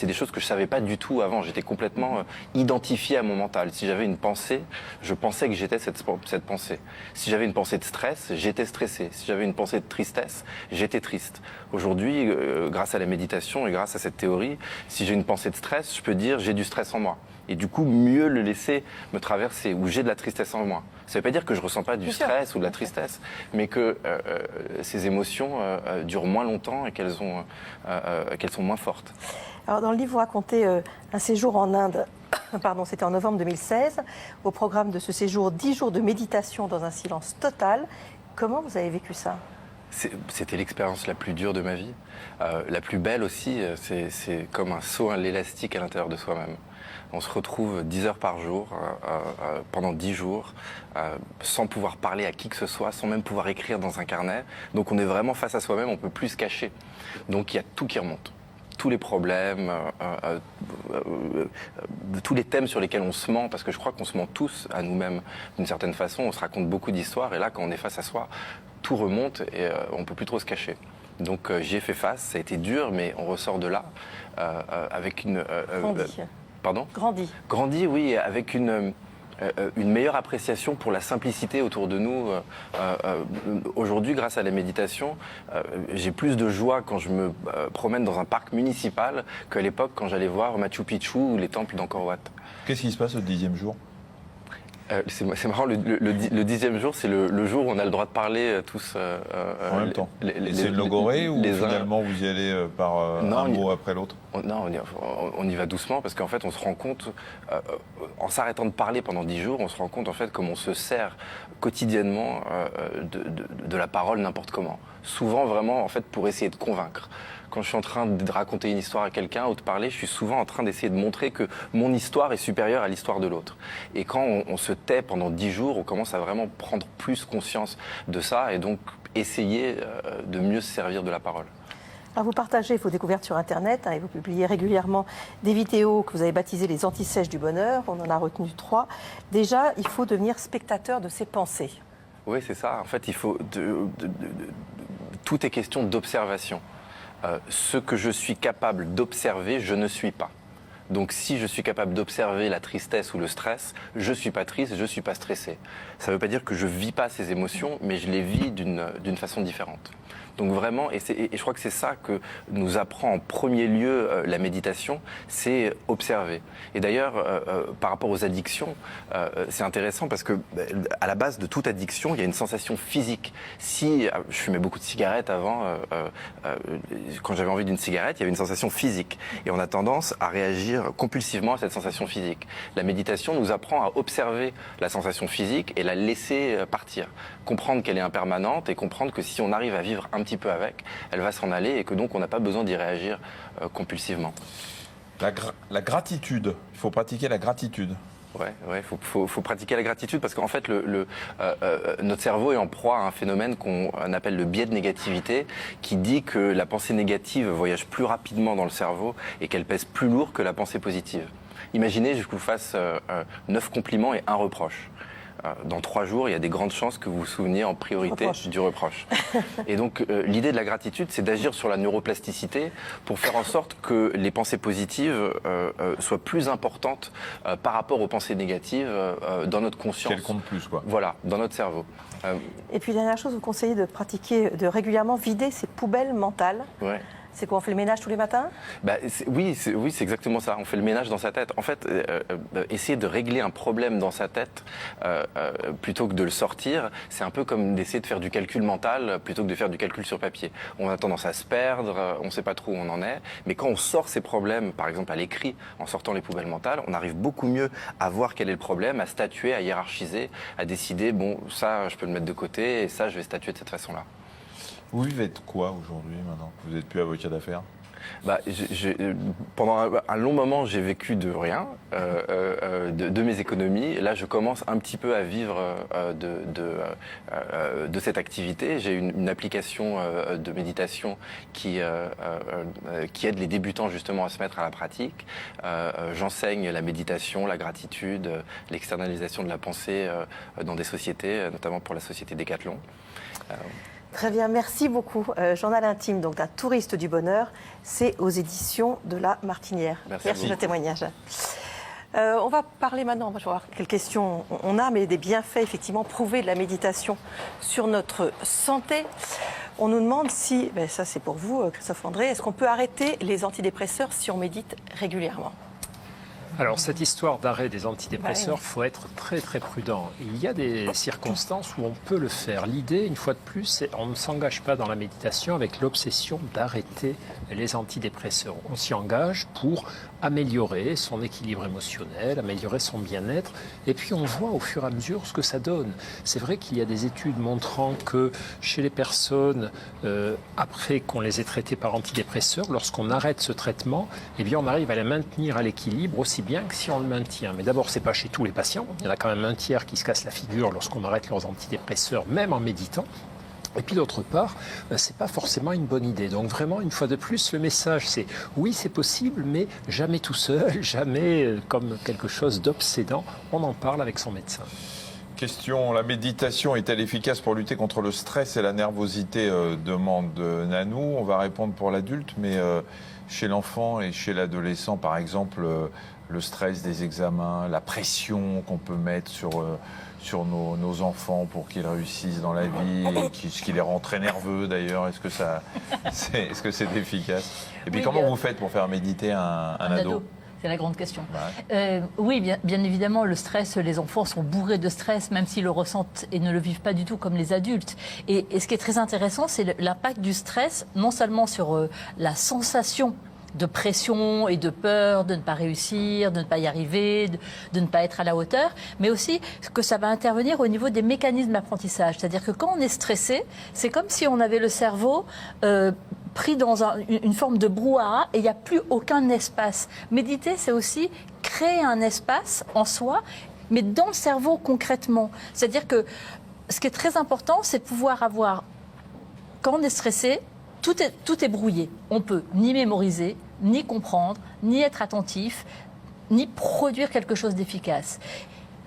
des choses que je savais pas du tout avant. J'étais complètement identifié à mon mental. Si j'avais une pensée, je pensais que j'étais cette pensée. Si j'avais une pensée de stress, j'étais stressé. Si j'avais une pensée de tristesse, j'étais triste. Aujourd'hui, grâce à la méditation et grâce à cette théorie, si j'ai une pensée de stress, je peux dire j'ai du stress en moi. Et du coup, mieux le laisser me traverser, ou j'ai de la tristesse en moi. Ça ne veut pas dire que je ne ressens pas du stress ou de la tristesse, mais que ces émotions durent moins longtemps et qu'elles sont moins fortes. Alors, dans le livre, vous racontez un séjour en Inde. Pardon, c'était en novembre 2016. Au programme de ce séjour, 10 jours de méditation dans un silence total. Comment vous avez vécu ça? C'était l'expérience la plus dure de ma vie. La plus belle aussi, c'est comme un saut à l'élastique à l'intérieur de soi-même. On se retrouve 10 heures par jour, pendant 10 jours, sans pouvoir parler à qui que ce soit, sans même pouvoir écrire dans un carnet. Donc on est vraiment face à soi-même, on ne peut plus se cacher. Donc il y a tout qui remonte. Tous les problèmes, tous les thèmes sur lesquels on se ment, parce que je crois qu'on se ment tous à nous-mêmes d'une certaine façon, on se raconte beaucoup d'histoires, et là quand on est face à soi, tout remonte et on ne peut plus trop se cacher. Donc j'y ai fait face, ça a été dur, mais on ressort de là avec une... Pardon ? Grandi, oui, avec une meilleure appréciation pour la simplicité autour de nous. Aujourd'hui, grâce à la méditation, j'ai plus de joie quand je me promène dans un parc municipal qu'à l'époque quand j'allais voir Machu Picchu ou les temples d'Angkor Wat. Qu'est-ce qui se passe au 10e jour ? C'est marrant, le 10e jour, c'est le jour où on a le droit de parler tous en même temps. C'est une logorée ou finalement vous y allez par un mot après l'autre? Non, on y va doucement parce qu'en fait, on se rend compte, en s'arrêtant de parler pendant 10 jours, on se rend compte en fait comme on se sert quotidiennement de la parole n'importe comment. Souvent vraiment en fait pour essayer de convaincre. Quand je suis en train de raconter une histoire à quelqu'un ou de parler, je suis souvent en train d'essayer de montrer que mon histoire est supérieure à l'histoire de l'autre. Et quand on se tait pendant 10 jours, on commence à vraiment prendre plus conscience de ça et donc essayer de mieux se servir de la parole. Alors vous partagez vos découvertes sur Internet et vous publiez régulièrement des vidéos que vous avez baptisées les antisèches du bonheur. On en a retenu 3. Déjà, il faut devenir spectateur de ses pensées. Oui, c'est ça. En fait, il faut tout est question d'observation. Ce que je suis capable d'observer, je ne suis pas. Donc si je suis capable d'observer la tristesse ou le stress, je ne suis pas triste, je ne suis pas stressé. Ça ne veut pas dire que je ne vis pas ces émotions, mais je les vis d'une façon différente. Donc vraiment, et je crois que c'est ça que nous apprend en premier lieu la méditation, c'est observer. Et d'ailleurs, par rapport aux addictions, c'est intéressant parce que à la base de toute addiction, il y a une sensation physique. Si je fumais beaucoup de cigarettes avant, quand j'avais envie d'une cigarette, il y avait une sensation physique. Et on a tendance à réagir compulsivement à cette sensation physique. La méditation nous apprend à observer la sensation physique et la laisser partir. Comprendre qu'elle est impermanente et comprendre que si on arrive à vivre vivre un petit peu avec, elle va s'en aller et que donc on n'a pas besoin d'y réagir compulsivement. La gratitude, il faut pratiquer la gratitude. Ouais, faut pratiquer la gratitude parce qu'en fait, notre cerveau est en proie à un phénomène qu'on appelle le biais de négativité, qui dit que la pensée négative voyage plus rapidement dans le cerveau et qu'elle pèse plus lourd que la pensée positive. Imaginez que je vous fasse 9 compliments et 1 reproche. Dans 3 jours, il y a des grandes chances que vous vous souveniez en priorité du reproche. Et donc, l'idée de la gratitude, c'est d'agir sur la neuroplasticité pour faire en sorte que les pensées positives soient plus importantes par rapport aux pensées négatives dans notre conscience. Qu'elles comptent plus, quoi. Voilà, dans notre cerveau. Et puis, dernière chose, vous conseillez de pratiquer, de régulièrement vider ces poubelles mentales. Ouais. C'est quoi, on fait le ménage tous les matins? Oui, c'est exactement ça. On fait le ménage dans sa tête. En fait, essayer de régler un problème dans sa tête plutôt que de le sortir, c'est un peu comme d'essayer de faire du calcul mental plutôt que de faire du calcul sur papier. On a tendance à se perdre, on ne sait pas trop où on en est. Mais quand on sort ces problèmes, par exemple à l'écrit, en sortant les poubelles mentales, on arrive beaucoup mieux à voir quel est le problème, à statuer, à hiérarchiser, à décider, bon, ça, je peux le mettre de côté et ça, je vais statuer de cette façon-là. Vous vivez de quoi aujourd'hui, maintenant? Vous n'êtes plus avocat d'affaires? Pendant un long moment, j'ai vécu de rien, de mes économies. Là, je commence un petit peu à vivre de cette activité. J'ai une application de méditation qui aide les débutants justement à se mettre à la pratique. J'enseigne la méditation, la gratitude, l'externalisation de la pensée dans des sociétés, notamment pour la société Decathlon. Très bien, merci beaucoup. Journal intime donc d'un touriste du bonheur, c'est aux éditions de La Martinière. Merci de ce témoignage. On va parler maintenant, on va voir quelles questions on a, mais des bienfaits effectivement prouvés de la méditation sur notre santé. On nous demande si, ça c'est pour vous Christophe André, est-ce qu'on peut arrêter les antidépresseurs si on médite régulièrement? Alors, cette histoire d'arrêt des antidépresseurs, il faut être très très prudent. Il y a des circonstances où on peut le faire. L'idée, une fois de plus, c'est qu'on ne s'engage pas dans la méditation avec l'obsession d'arrêter les antidépresseurs. On s'y engage pour améliorer son équilibre émotionnel, améliorer son bien-être, et puis on voit au fur et à mesure ce que ça donne. C'est vrai qu'il y a des études montrant que chez les personnes, après qu'on les ait traitées par antidépresseurs, lorsqu'on arrête ce traitement, eh bien on arrive à les maintenir à l'équilibre aussi bien que si on le maintient. Mais d'abord, c'est pas chez tous les patients. Il y en a quand même un tiers qui se casse la figure lorsqu'on arrête leurs antidépresseurs, même en méditant. Et puis d'autre part, c'est pas forcément une bonne idée. Donc vraiment, une fois de plus, le message c'est oui, c'est possible, mais jamais tout seul, jamais comme quelque chose d'obsédant. On en parle avec son médecin. Question, la méditation est-elle efficace pour lutter contre le stress et la nervosité, demande Nanou. On va répondre pour l'adulte, mais chez l'enfant et chez l'adolescent, par exemple, le stress des examens, la pression qu'on peut mettre sur nos enfants pour qu'ils réussissent dans la vie, ce qui les rend très nerveux d'ailleurs. Est-ce que c'est efficace? Et puis comment vous faites pour faire méditer un ado? C'est la grande question. Ouais. Oui, bien évidemment, le stress, les enfants sont bourrés de stress, même s'ils le ressentent et ne le vivent pas du tout comme les adultes. Et ce qui est très intéressant, c'est l'impact du stress, non seulement sur la sensation de pression et de peur de ne pas réussir, de ne pas y arriver, de ne pas être à la hauteur, mais aussi que ça va intervenir au niveau des mécanismes d'apprentissage. C'est-à-dire que quand on est stressé, c'est comme si on avait le cerveau pris dans une forme de brouhaha et il n'y a plus aucun espace. Méditer, c'est aussi créer un espace en soi, mais dans le cerveau concrètement. C'est-à-dire que ce qui est très important, c'est de pouvoir avoir, quand on est stressé, tout est brouillé. On peut ni mémoriser, ni comprendre, ni être attentif, ni produire quelque chose d'efficace.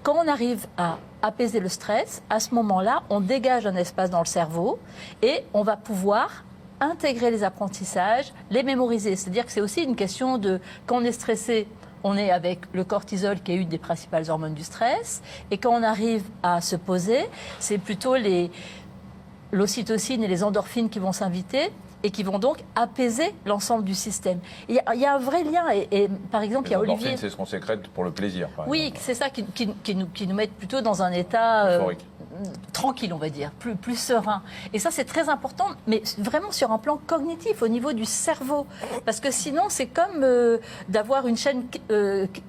Quand on arrive à apaiser le stress, à ce moment-là, on dégage un espace dans le cerveau et on va pouvoir intégrer les apprentissages, les mémoriser. C'est-à-dire que c'est aussi une question de, quand on est stressé, on est avec le cortisol qui est une des principales hormones du stress. Et quand on arrive à se poser, c'est plutôt l'ocytocine et les endorphines qui vont s'inviter et qui vont donc apaiser l'ensemble du système. Il y a un vrai lien. Et par exemple, il y a Olivier... C'est ce qu'on sécrète pour le plaisir, par exemple. C'est ça qui nous met plutôt dans un état tranquille, on va dire, plus serein. Et ça, c'est très important, mais vraiment sur un plan cognitif, au niveau du cerveau. Parce que sinon, c'est comme d'avoir une chaîne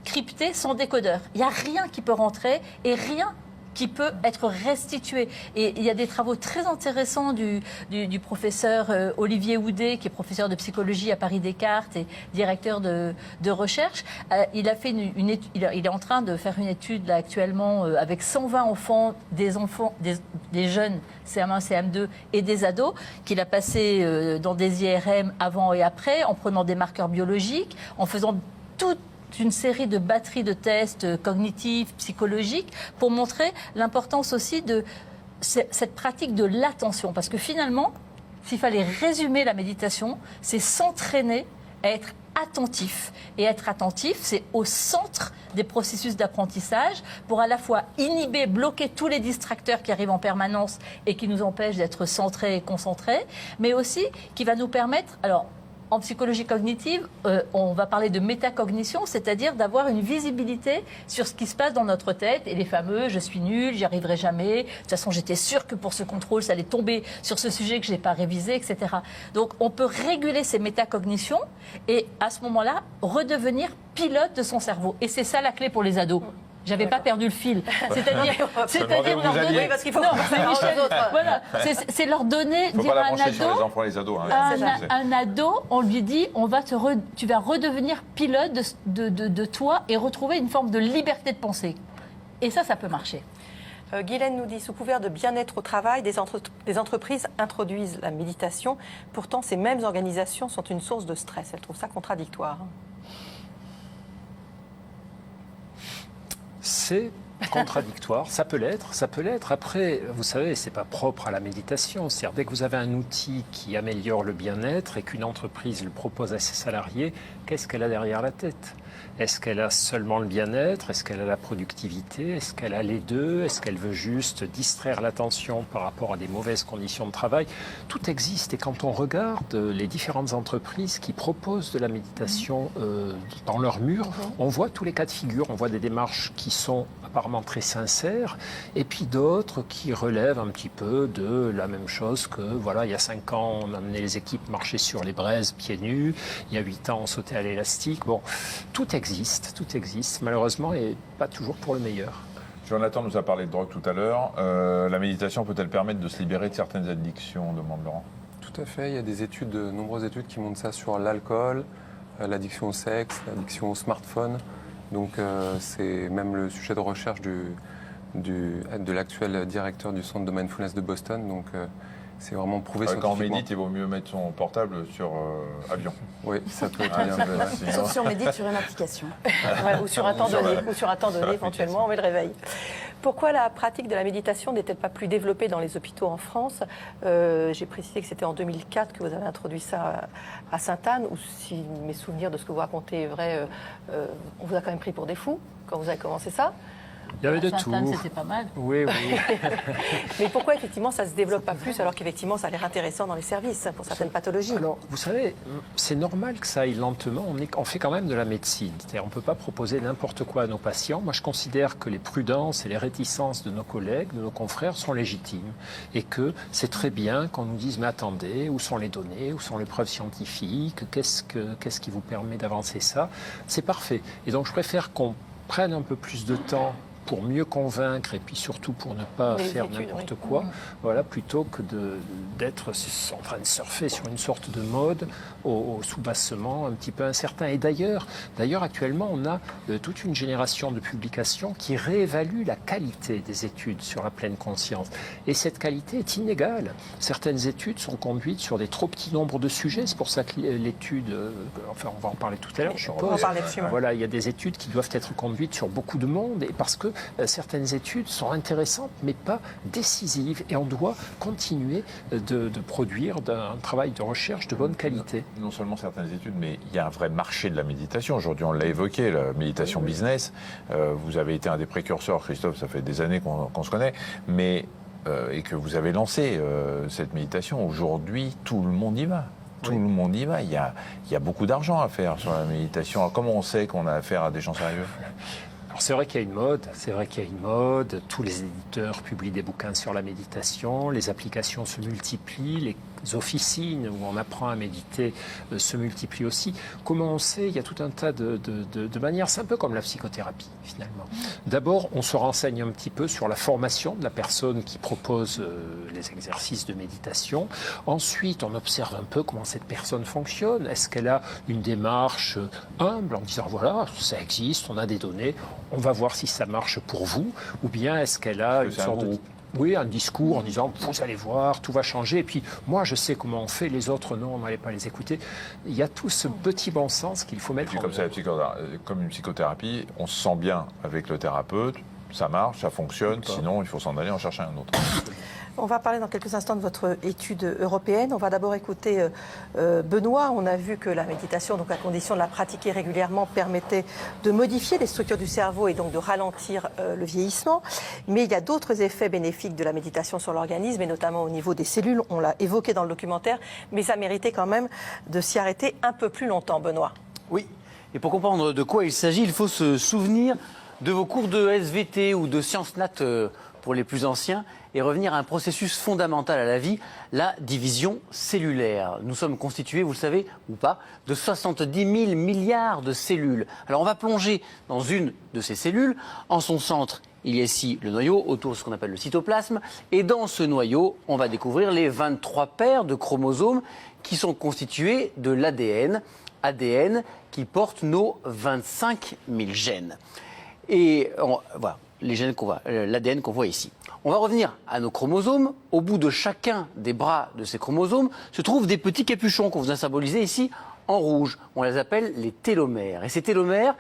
cryptée sans décodeur. Il n'y a rien qui peut rentrer et rien qui peut être restitué. Et il y a des travaux très intéressants du professeur Olivier Houdet, qui est professeur de psychologie à Paris Descartes et directeur de recherche. Il a fait il est en train de faire une étude là, actuellement avec 120 enfants, des jeunes CM1, CM2 et des ados, qu'il a passé dans des IRM avant et après, en prenant des marqueurs biologiques, en faisant toute une série de batteries de tests cognitifs, psychologiques, pour montrer l'importance aussi de cette pratique de l'attention. Parce que finalement, s'il fallait résumer la méditation, c'est s'entraîner à être attentif. Et être attentif, c'est au centre des processus d'apprentissage pour à la fois inhiber, bloquer tous les distracteurs qui arrivent en permanence et qui nous empêchent d'être centrés et concentrés, mais aussi qui va nous permettre... Alors, en psychologie cognitive, on va parler de métacognition, c'est-à-dire d'avoir une visibilité sur ce qui se passe dans notre tête. Et les fameux « je suis nul, j'y arriverai jamais », de toute façon j'étais sûre que pour ce contrôle, ça allait tomber sur ce sujet que je n'ai pas révisé, etc. Donc on peut réguler ces métacognitions et à ce moment-là, redevenir pilote de son cerveau. Et c'est ça la clé pour les ados. J'avais pas perdu le fil. C'est-à-dire leur donner... Oui, parce qu'il faut Non, penser aux autres. voilà, c'est leur donner, Il ne faut dire pas la à un brancher sur les ado... enfants et les ados. Hein, Un ado, on lui dit, tu vas redevenir pilote de toi et retrouver une forme de liberté de penser. Et ça peut marcher. Guylaine nous dit, sous couvert de bien-être au travail, des entreprises introduisent la méditation. Pourtant, ces mêmes organisations sont une source de stress. Elle trouve ça contradictoire. C'est contradictoire, ça peut l'être, ça peut l'être. Après, vous savez, c'est pas propre à la méditation. C'est-à-dire, dès que vous avez un outil qui améliore le bien-être et qu'une entreprise le propose à ses salariés, qu'est-ce qu'elle a derrière la tête ? Est-ce qu'elle a seulement le bien-être ? Est-ce qu'elle a la productivité ? Est-ce qu'elle a les deux ? Est-ce qu'elle veut juste distraire l'attention par rapport à des mauvaises conditions de travail ? Tout existe. Et quand on regarde les différentes entreprises qui proposent de la méditation dans leur mur, on voit tous les cas de figure. On voit des démarches qui sont apparemment très sincères et puis d'autres qui relèvent un petit peu de la même chose que, voilà, il y a 5 ans, on amenait les équipes marcher sur les braises pieds nus. Il y a 8 ans, on sautait à l'élastique. Bon, tout existe, malheureusement, et pas toujours pour le meilleur. Jonathan nous a parlé de drogue tout à l'heure. La méditation peut-elle permettre de se libérer de certaines addictions, demande Laurent ? Tout à fait, il y a des études, de nombreuses études qui montrent ça sur l'alcool, l'addiction au sexe, l'addiction au smartphone. Donc c'est même le sujet de recherche de l'actuel directeur du centre de mindfulness de Boston. Donc c'est vraiment prouvé Quand on scientifiquement. médite, il vaut mieux mettre son portable sur avion. Oui, ça peut être bien. Sauf si on médite sur une application. Ouais, ou sur un temps donné, éventuellement, on met le réveil. Pourquoi la pratique de la méditation n'est-elle pas plus développée dans les hôpitaux en France ? J'ai précisé que c'était en 2004 que vous avez introduit ça à Sainte-Anne, ou si mes souvenirs de ce que vous racontez est vrai, on vous a quand même pris pour des fous quand vous avez commencé ça. Il y avait de tout. Sainte-Anne, c'était pas mal. Oui. Mais pourquoi effectivement ça ne se développe pas plus alors qu'effectivement ça a l'air intéressant dans les services pour certaines pathologies ? Alors, vous savez, c'est normal que ça aille lentement. On fait quand même de la médecine. C'est-à-dire, on ne peut pas proposer n'importe quoi à nos patients. Moi, je considère que les prudences et les réticences de nos collègues, de nos confrères, sont légitimes. Et que c'est très bien qu'on nous dise, mais attendez, où sont les données, où sont les preuves scientifiques, qu'est-ce qui vous permet d'avancer ça ? C'est parfait. Et donc, je préfère qu'on prenne un peu plus de temps pour mieux convaincre et puis surtout pour ne pas faire n'importe quoi, voilà, plutôt que d'être en train de surfer sur une sorte de mode au soubassement un petit peu incertain. Et d'ailleurs, actuellement, on a toute une génération de publications qui réévaluent la qualité des études sur la pleine conscience. Et cette qualité est inégale. Certaines études sont conduites sur des trop petits nombres de sujets. C'est pour ça que l'étude, enfin, on va en parler tout à l'heure, je suppose. On va en parler absolument. Voilà, il y a des études qui doivent être conduites sur beaucoup de monde, et parce que certaines études sont intéressantes mais pas décisives, et on doit continuer de produire un travail de recherche de bonne qualité. Non seulement certaines études, mais il y a un vrai marché de la méditation. Aujourd'hui, on l'a évoqué, la méditation business. Vous avez été un des précurseurs, Christophe, ça fait des années qu'on se connaît, mais et que vous avez lancé cette méditation. Aujourd'hui, tout le monde y va. Tout le monde y va. Il y a beaucoup d'argent à faire sur la méditation. Alors, comment on sait qu'on a affaire à des gens sérieux ? Alors c'est vrai qu'il y a une mode, tous les éditeurs publient des bouquins sur la méditation, les applications se multiplient, les officines où on apprend à méditer se multiplient aussi. Comment on sait? Il y a tout un tas de manières. C'est un peu comme la psychothérapie, finalement. D'abord, on se renseigne un petit peu sur la formation de la personne qui propose les exercices de méditation. Ensuite, on observe un peu comment cette personne fonctionne. Est-ce qu'elle a une démarche humble en disant, voilà, ça existe, on a des données, on va voir si ça marche pour vous, ou bien est-ce qu'elle a une sorte de... Oui, un discours en disant, vous allez voir, tout va changer, et puis moi je sais comment on fait, les autres non, on n'allait pas les écouter. Il y a tout ce petit bon sens qu'il faut mettre en comme ça, comme une psychothérapie, on se sent bien avec le thérapeute, ça marche, ça fonctionne, sinon il faut s'en aller en chercher un autre. On va parler dans quelques instants de votre étude européenne. On va d'abord écouter Benoît. On a vu que la méditation, donc à condition de la pratiquer régulièrement, permettait de modifier les structures du cerveau et donc de ralentir le vieillissement. Mais il y a d'autres effets bénéfiques de la méditation sur l'organisme et notamment au niveau des cellules. On l'a évoqué dans le documentaire, mais ça méritait quand même de s'y arrêter un peu plus longtemps, Benoît. Oui, et pour comprendre de quoi il s'agit, il faut se souvenir de vos cours de SVT ou de sciences nat pour les plus anciens et revenir à un processus fondamental à la vie, la division cellulaire. Nous sommes constitués, vous le savez ou pas, de 70 000 milliards de cellules. Alors on va plonger dans une de ces cellules. En son centre, il y a ici le noyau, autour de ce qu'on appelle le cytoplasme. Et dans ce noyau, on va découvrir les 23 paires de chromosomes qui sont constitués de l'ADN. ADN qui porte nos 25 000 gènes. Et voilà, les gènes l'ADN qu'on voit ici. On va revenir à nos chromosomes. Au bout de chacun des bras de ces chromosomes se trouvent des petits capuchons qu'on vous a symbolisés ici en rouge. On les appelle les télomères. Et ces télomères,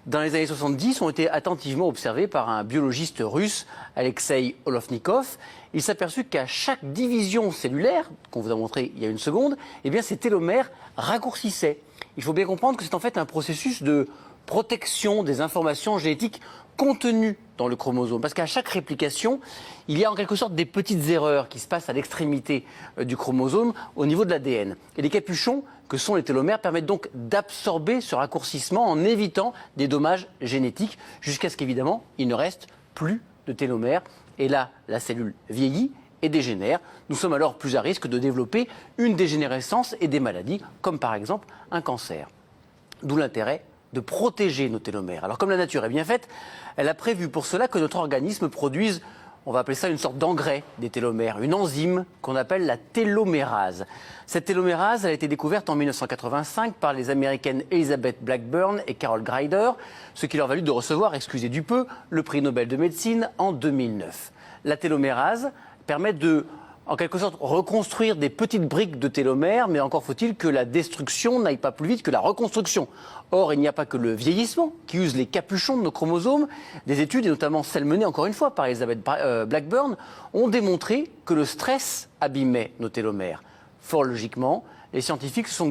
dans les années 70, ont été attentivement observés par un biologiste russe, Alexei Olovnikov. Il s'est aperçu qu'à chaque division cellulaire, qu'on vous a montré il y a une seconde, eh bien, ces télomères raccourcissaient. Il faut bien comprendre que c'est en fait un processus de protection des informations génétiques contenues dans le chromosome. Parce qu'à chaque réplication, il y a en quelque sorte des petites erreurs qui se passent à l'extrémité du chromosome au niveau de l'ADN. Et les capuchons, que sont les télomères, permettent donc d'absorber ce raccourcissement en évitant des dommages génétiques jusqu'à ce qu'évidemment, il ne reste plus de télomères. Et là, la cellule vieillit et dégénère. Nous sommes alors plus à risque de développer une dégénérescence et des maladies, comme par exemple un cancer. D'où l'intérêt de protéger nos télomères. Alors comme la nature est bien faite, elle a prévu pour cela que notre organisme produise, on va appeler ça une sorte d'engrais des télomères, une enzyme qu'on appelle la télomérase. Cette télomérase, elle a été découverte en 1985 par les Américaines Elizabeth Blackburn et Carol Greider, ce qui leur valut de recevoir, excusez du peu, le prix Nobel de médecine en 2009. La télomérase permet de, en quelque sorte, reconstruire des petites briques de télomères, mais encore faut-il que la destruction n'aille pas plus vite que la reconstruction. Or, il n'y a pas que le vieillissement qui use les capuchons de nos chromosomes. Des études, et notamment celles menées encore une fois par Elizabeth Blackburn, ont démontré que le stress abîmait nos télomères. Fort logiquement, les scientifiques se sont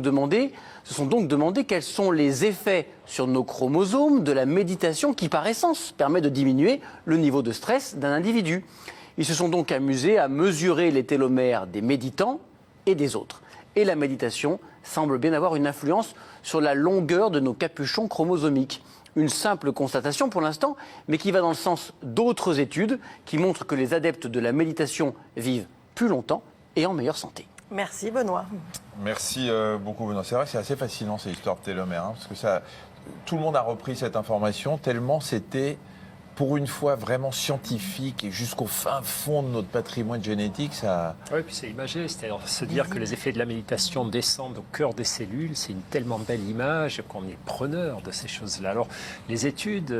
donc demandé quels sont les effets sur nos chromosomes de la méditation qui, par essence, permet de diminuer le niveau de stress d'un individu. Ils se sont donc amusés à mesurer les télomères des méditants et des autres. Et la méditation semble bien avoir une influence sur la longueur de nos capuchons chromosomiques. Une simple constatation pour l'instant, mais qui va dans le sens d'autres études qui montrent que les adeptes de la méditation vivent plus longtemps et en meilleure santé. Merci Benoît. Merci beaucoup Benoît. C'est vrai que c'est assez fascinant ces histoires de télomères, parce que tout le monde a repris cette information tellement c'était pour une fois vraiment scientifique et jusqu'au fin fond de notre patrimoine génétique, ça... Oui, puis c'est imagé, c'est-à-dire se dire que les effets de la méditation descendent au cœur des cellules, c'est une tellement belle image qu'on est preneur de ces choses-là. Alors, les études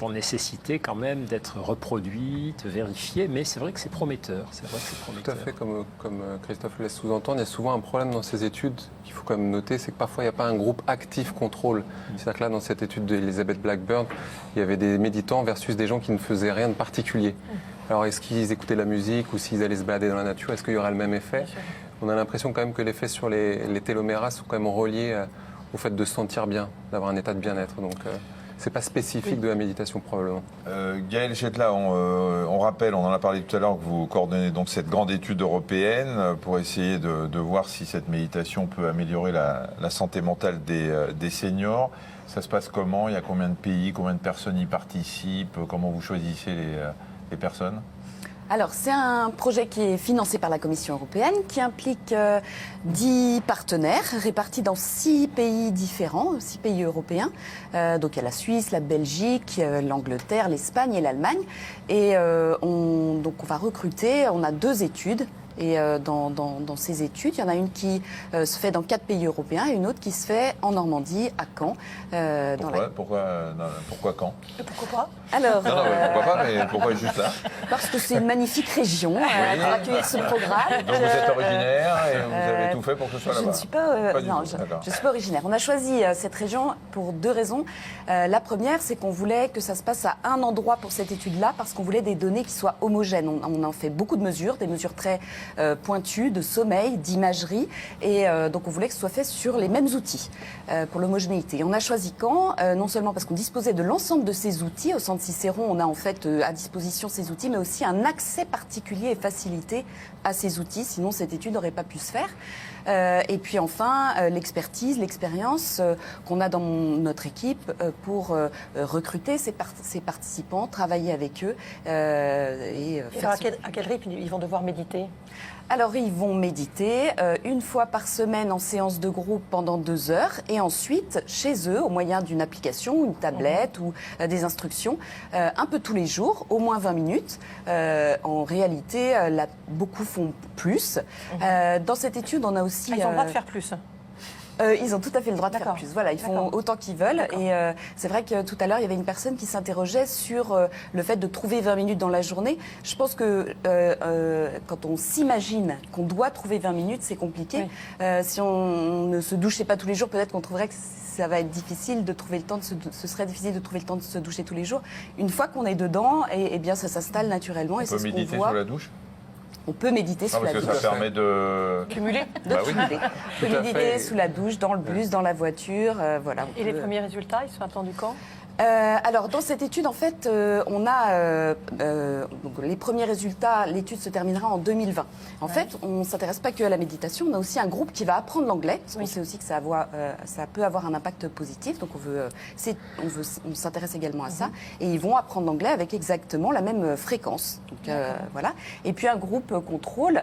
vont nécessiter quand même d'être reproduites, vérifiées, mais c'est vrai que c'est prometteur. C'est vrai que c'est prometteur. Tout à fait, comme Christophe le laisse sous-entendre, il y a souvent un problème dans ces études qu'il faut quand même noter, c'est que parfois il n'y a pas un groupe actif contrôle. C'est-à-dire que là, dans cette étude d'Elizabeth Blackburn, il y avait des méditants versus des gens qui ne faisaient rien de particulier. Alors, est-ce qu'ils écoutaient la musique ou s'ils allaient se balader dans la nature, est-ce qu'il y aurait le même effet? On a l'impression quand même que l'effet sur les télomérases sont quand même reliés au fait de se sentir bien, d'avoir un état de bien-être. Donc, c'est pas spécifique de la méditation probablement. Gaël Chetla, on rappelle, on en a parlé tout à l'heure, que vous coordonnez donc cette grande étude européenne pour essayer de voir si cette méditation peut améliorer la santé mentale des seniors. Ça se passe comment? Il y a combien de pays, combien de personnes y participent? Comment vous choisissez les personnes? Alors, c'est un projet qui est financé par la Commission européenne, qui implique 10 partenaires répartis dans 6 pays différents, 6 pays européens. Donc, il y a la Suisse, la Belgique, l'Angleterre, l'Espagne et l'Allemagne. Et donc, on va recruter, on a 2 études. Et dans ces études, il y en a une qui se fait dans 4 pays européens et une autre qui se fait en Normandie, à Caen. Pourquoi Caen? Pourquoi pas? Alors, Non, pourquoi pas, mais pourquoi juste là? parce que c'est une magnifique région pour accueillir ce programme. Donc vous êtes originaire et vous avez tout fait pour que ce soit Je là-bas? ne suis pas, Pas du non, tout, d'accord. je suis pas originaire. On a choisi cette région pour 2 raisons. La première, c'est qu'on voulait que ça se passe à un endroit pour cette étude-là, parce qu'on voulait des données qui soient homogènes. On en fait beaucoup de mesures, des mesures très pointues, de sommeil, d'imagerie, et donc on voulait que ce soit fait sur les mêmes outils pour l'homogénéité. On a choisi Caen, non seulement parce qu'on disposait de l'ensemble de ces outils. Au Centre Cicéron, on a en fait à disposition ces outils, mais aussi un accès particulier et facilité à ces outils. Sinon, cette étude n'aurait pas pu se faire. Et puis enfin, l'expertise, l'expérience qu'on a dans notre équipe pour recruter ces participants, travailler avec eux et faire Alors, à quel rythme ils vont devoir méditer? Alors, ils vont méditer une fois par semaine en séance de groupe pendant 2 heures et ensuite, chez eux, au moyen d'une application, une tablette ou des instructions, un peu tous les jours, au moins 20 minutes. En réalité, beaucoup font plus. Dans cette étude, on a aussi... Ils ont le droit de faire plus. Ils ont tout à fait le droit de faire plus. Voilà, ils font autant qu'ils veulent. Et c'est vrai que tout à l'heure, il y avait une personne qui s'interrogeait sur le fait de trouver 20 minutes dans la journée. Je pense que quand on s'imagine qu'on doit trouver 20 minutes, c'est compliqué. Oui. Si on ne se douchait pas tous les jours, peut-être qu'on trouverait que ça va être difficile de trouver le temps ce serait difficile de trouver le temps de se doucher tous les jours. Une fois qu'on est dedans, et bien ça s'installe naturellement. On peut méditer sous la douche? On peut méditer sous la douche. Parce que ça permet de... Cumuler. Cumuler. On peut méditer sous la douche, dans le bus, dans la voiture, voilà. Et les premiers résultats, ils sont attendus quand? Alors, dans cette étude, en fait, on a donc les premiers résultats. L'étude se terminera en 2020. En fait, on ne s'intéresse pas que à la méditation. On a aussi un groupe qui va apprendre l'anglais, parce qu'on sait aussi que ça peut avoir un impact positif. Donc, on s'intéresse également à ça. Et ils vont apprendre l'anglais avec exactement la même fréquence. Donc, voilà. Et puis, un groupe contrôle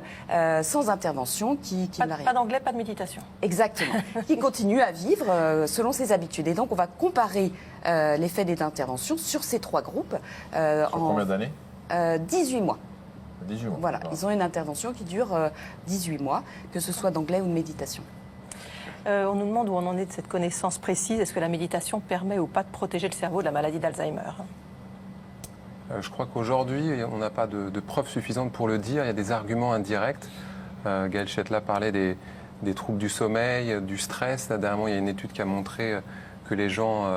sans intervention qui pas d'anglais, pas de méditation. Exactement. Qui continue à vivre selon ses habitudes. Et donc, on va comparer l'effet des interventions sur ces 3 groupes. Sur combien d'années? 18 mois. 18 mois. Voilà, ils ont une intervention qui dure 18 mois, que ce soit d'anglais ou de méditation. On nous demande où on en est de cette connaissance précise. Est-ce que la méditation permet ou pas de protéger le cerveau de la maladie d'Alzheimer? Je crois qu'aujourd'hui, on n'a pas de preuves suffisantes pour le dire. Il y a des arguments indirects. Gaël Chetla parlait des troubles du sommeil, du stress. Là, dernièrement, il y a une étude qui a montré que les gens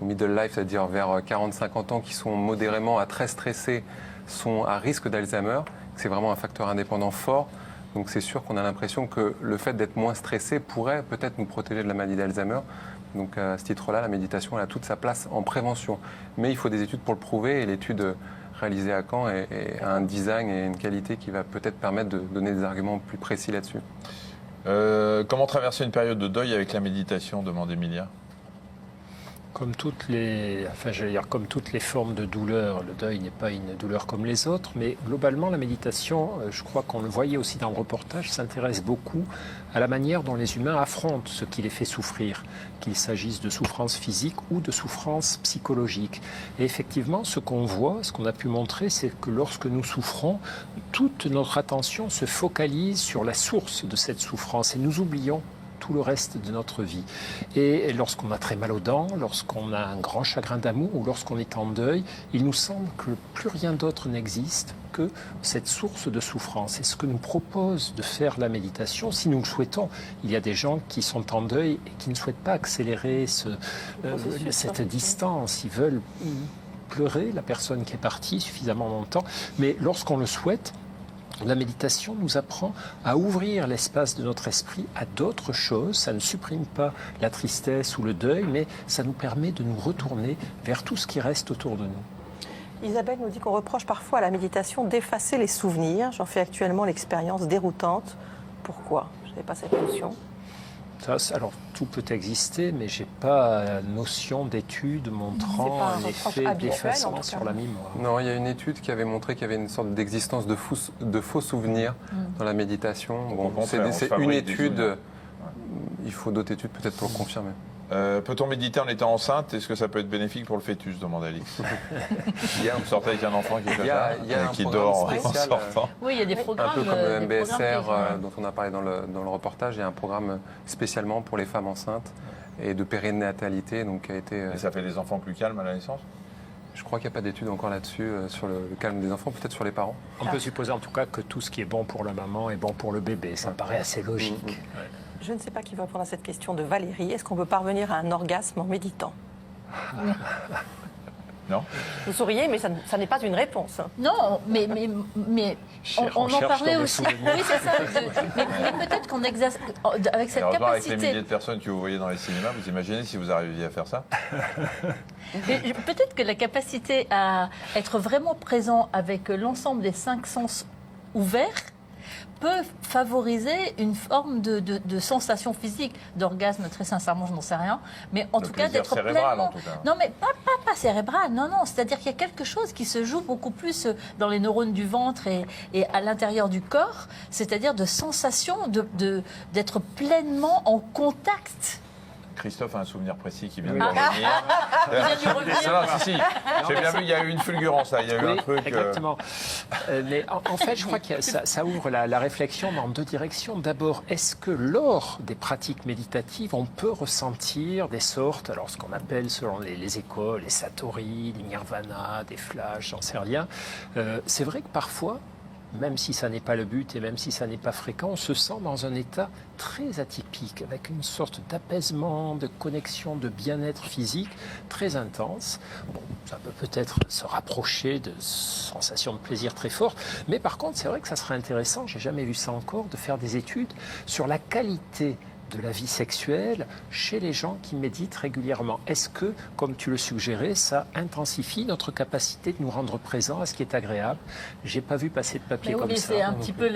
au middle life, c'est-à-dire vers 40-50 ans, qui sont modérément à très stressés, sont à risque d'Alzheimer. C'est vraiment un facteur indépendant fort. Donc c'est sûr qu'on a l'impression que le fait d'être moins stressé pourrait peut-être nous protéger de la maladie d'Alzheimer. Donc à ce titre-là, la méditation elle a toute sa place en prévention. Mais il faut des études pour le prouver et l'étude réalisée à Caen a un design et une qualité qui va peut-être permettre de donner des arguments plus précis là-dessus. Comment traverser une période de deuil avec la méditation, demande Emilia? Comme toutes les formes de douleur, le deuil n'est pas une douleur comme les autres, mais globalement, la méditation, je crois qu'on le voyait aussi dans le reportage, s'intéresse beaucoup à la manière dont les humains affrontent ce qui les fait souffrir, qu'il s'agisse de souffrance physique ou de souffrance psychologique. Et effectivement, ce qu'on voit, ce qu'on a pu montrer, c'est que lorsque nous souffrons, toute notre attention se focalise sur la source de cette souffrance et nous oublions tout le reste de notre vie. Et lorsqu'on a très mal aux dents, lorsqu'on a un grand chagrin d'amour ou lorsqu'on est en deuil, il nous semble que plus rien d'autre n'existe que cette source de souffrance. Et ce que nous propose de faire la méditation, si nous le souhaitons, il y a des gens qui sont en deuil et qui ne souhaitent pas accélérer cette distance. Ils veulent pleurer la personne qui est partie suffisamment longtemps. Mais lorsqu'on le souhaite, la méditation nous apprend à ouvrir l'espace de notre esprit à d'autres choses. Ça ne supprime pas la tristesse ou le deuil, mais ça nous permet de nous retourner vers tout ce qui reste autour de nous. Isabelle nous dit qu'on reproche parfois à la méditation d'effacer les souvenirs. J'en fais actuellement l'expérience déroutante. Pourquoi? Je n'avais pas cette notion. Alors, tout peut exister, mais j'ai pas notion d'étude montrant C'est pas un reproche l'effet habituel, en d'effacement tout cas. sur la mémoire. Non, il y a une étude qui avait montré qu'il y avait une sorte d'existence de faux souvenirs dans la méditation. Au Bon, contraire, on se c'est une fabrique des étude. souvenirs. Il faut d'autres études peut-être pour le confirmer. Peut-on méditer en étant enceinte? Est-ce que ça peut être bénéfique pour le fœtus, demande Alix. Hier, vous sortez avec un enfant qui fait ça, il y a un qui programme dort en spécial, sortant. Oui, il y a des Un programmes. peu comme le des programmes MBSR dont on a parlé dans le reportage, il y a un programme spécialement pour les femmes enceintes et de périnatalité, donc qui a été. Et ça fait des enfants plus calmes à la naissance? Je crois qu'il n'y a pas d'études encore là-dessus sur le calme des enfants, peut-être sur les parents. On peut supposer en tout cas que tout ce qui est bon pour la maman est bon pour le bébé. Ça me paraît assez logique. Ouais. Je ne sais pas qui va répondre à cette question de Valérie. Est-ce qu'on peut parvenir à un orgasme en méditant? Non? Vous souriez, mais ça n'est pas une réponse. Non, mais on en cherche parlait dans les aussi. souvenirs. Oui, c'est ça. Mais peut-être qu'on exerce avec cette Heureusement, avec les milliers capacité. de personnes que vous voyez dans les cinémas, vous imaginez si vous arriviez à faire ça? Et peut-être que la capacité à être vraiment présent avec l'ensemble des 5 sens ouverts peut favoriser une forme de sensation physique, d'orgasme, très sincèrement, je n'en sais rien. Mais en De tout cas, plaisir d'être cérébral, pleinement... en tout cas. Non, mais pas cérébral, non. C'est-à-dire qu'il y a quelque chose qui se joue beaucoup plus dans les neurones du ventre et à l'intérieur du corps, c'est-à-dire de sensation d'être pleinement en contact. Christophe a un souvenir précis qui vient de Oui. me revenir. Il vient de lui revenir. Non, si. J'ai bien vu, il y a eu une fulgurance là. Il y a eu un Oui, truc. exactement. Mais en fait, je crois que ça ouvre la réflexion dans 2 directions. D'abord, est-ce que lors des pratiques méditatives, on peut ressentir des sortes, alors ce qu'on appelle selon les écoles, les satori, les nirvana, des flashs, j'en sais rien. C'est vrai que parfois, même si ça n'est pas le but et même si ça n'est pas fréquent, on se sent dans un état très atypique, avec une sorte d'apaisement, de connexion, de bien-être physique très intense. Bon, ça peut peut-être se rapprocher de sensations de plaisir très fortes, mais par contre, c'est vrai que ça serait intéressant, j'ai jamais vu ça encore, de faire des études sur la qualité de la vie sexuelle chez les gens qui méditent régulièrement. Est-ce que, comme tu le suggérais, ça intensifie notre capacité de nous rendre présents à ce qui est agréable? J'ai pas vu passer de papier Mais oui, comme mais ça. c'est un petit peu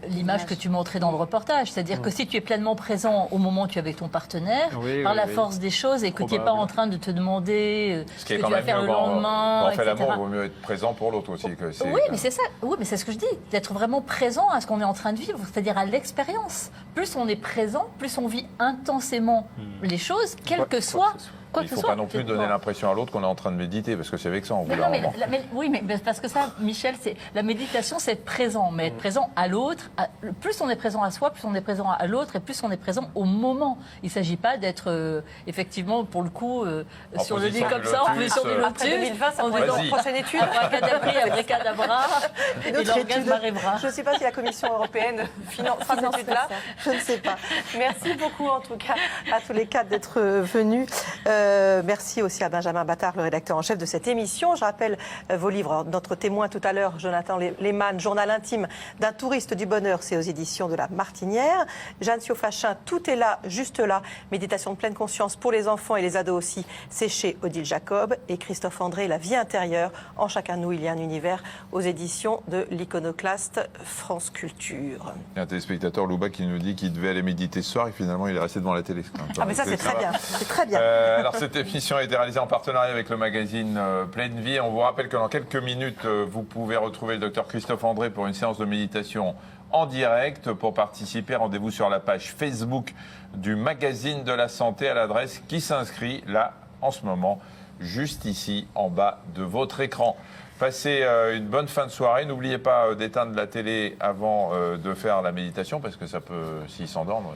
l'image que tu montrais dans le reportage. C'est-à-dire que si tu es pleinement présent au moment où tu es avec ton partenaire, Oui, par oui, la oui. force des choses, et que tu n'es pas en train de te demander Ce ce qui que est tu quand vas même faire mieux le quand lendemain, on fait etc. l'amour, il vaut mieux être présent pour l'autre aussi. Que c'est- Oui, mais c'est ça. Oui, mais c'est ce que je dis, d'être vraiment présent à ce qu'on est en train de vivre, c'est-à-dire à l'expérience. Plus on est présent, plus on vit intensément les choses, quel que soit. Quoi Il que ne ce faut soit. pas non plus donner l'impression à l'autre qu'on est en train de méditer, parce que c'est vexant au bout Mais d'un non, mais, moment. oui, mais parce que ça, Michel, c'est la méditation, c'est être présent, mais être présent à l'autre. Plus on est présent à soi, plus on est présent à l'autre, et plus on est présent au moment. Il ne s'agit pas d'être effectivement, pour le coup, sur le lit position comme du ça, en lotus, position du lotus. Après 2020, ça en pourrait être disant, une prochaine étude. abracadabri, abracadabra, et Une autre l'orgasme étude. arrivera. Je ne sais pas si la Commission européenne fera cette étude-là. Je ne sais pas. Merci beaucoup, en tout cas, à tous les quatre d'être venus. Merci aussi à Benjamin Battard, le rédacteur en chef de cette émission. Je rappelle vos livres. Notre témoin tout à l'heure, Jonathan Lehmann, Journal intime d'un touriste du bonheur, c'est aux éditions de La Martinière. Jeanne Siofachin, Tout est là, juste là. Méditation de pleine conscience pour les enfants et les ados aussi, c'est chez Odile Jacob. Et Christophe André, La vie intérieure. En chacun de nous, il y a un univers, aux éditions de l'Iconoclaste France Culture. Il y a un téléspectateur, Louba, qui nous dit qu'il devait aller méditer ce soir et finalement il est resté devant la télé. Ah, mais ça, c'est très bien. C'est très bien. Alors cette émission a été réalisée en partenariat avec le magazine Pleine Vie. On vous rappelle que dans quelques minutes, vous pouvez retrouver le docteur Christophe André pour une séance de méditation en direct. Pour participer, rendez-vous sur la page Facebook du magazine de la santé à l'adresse qui s'inscrit là en ce moment, juste ici en bas de votre écran. Passez une bonne fin de soirée. N'oubliez pas d'éteindre la télé avant de faire la méditation parce que ça peut, s'il s'endorme,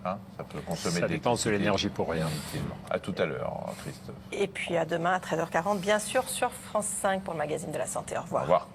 ça peut consommer Ça de dépense de l'énergie pour rien. Effectivement. À tout à l'heure, Christophe. Et puis à demain à 13h40, bien sûr, sur France 5 pour le magazine de la santé. Au revoir. Au revoir.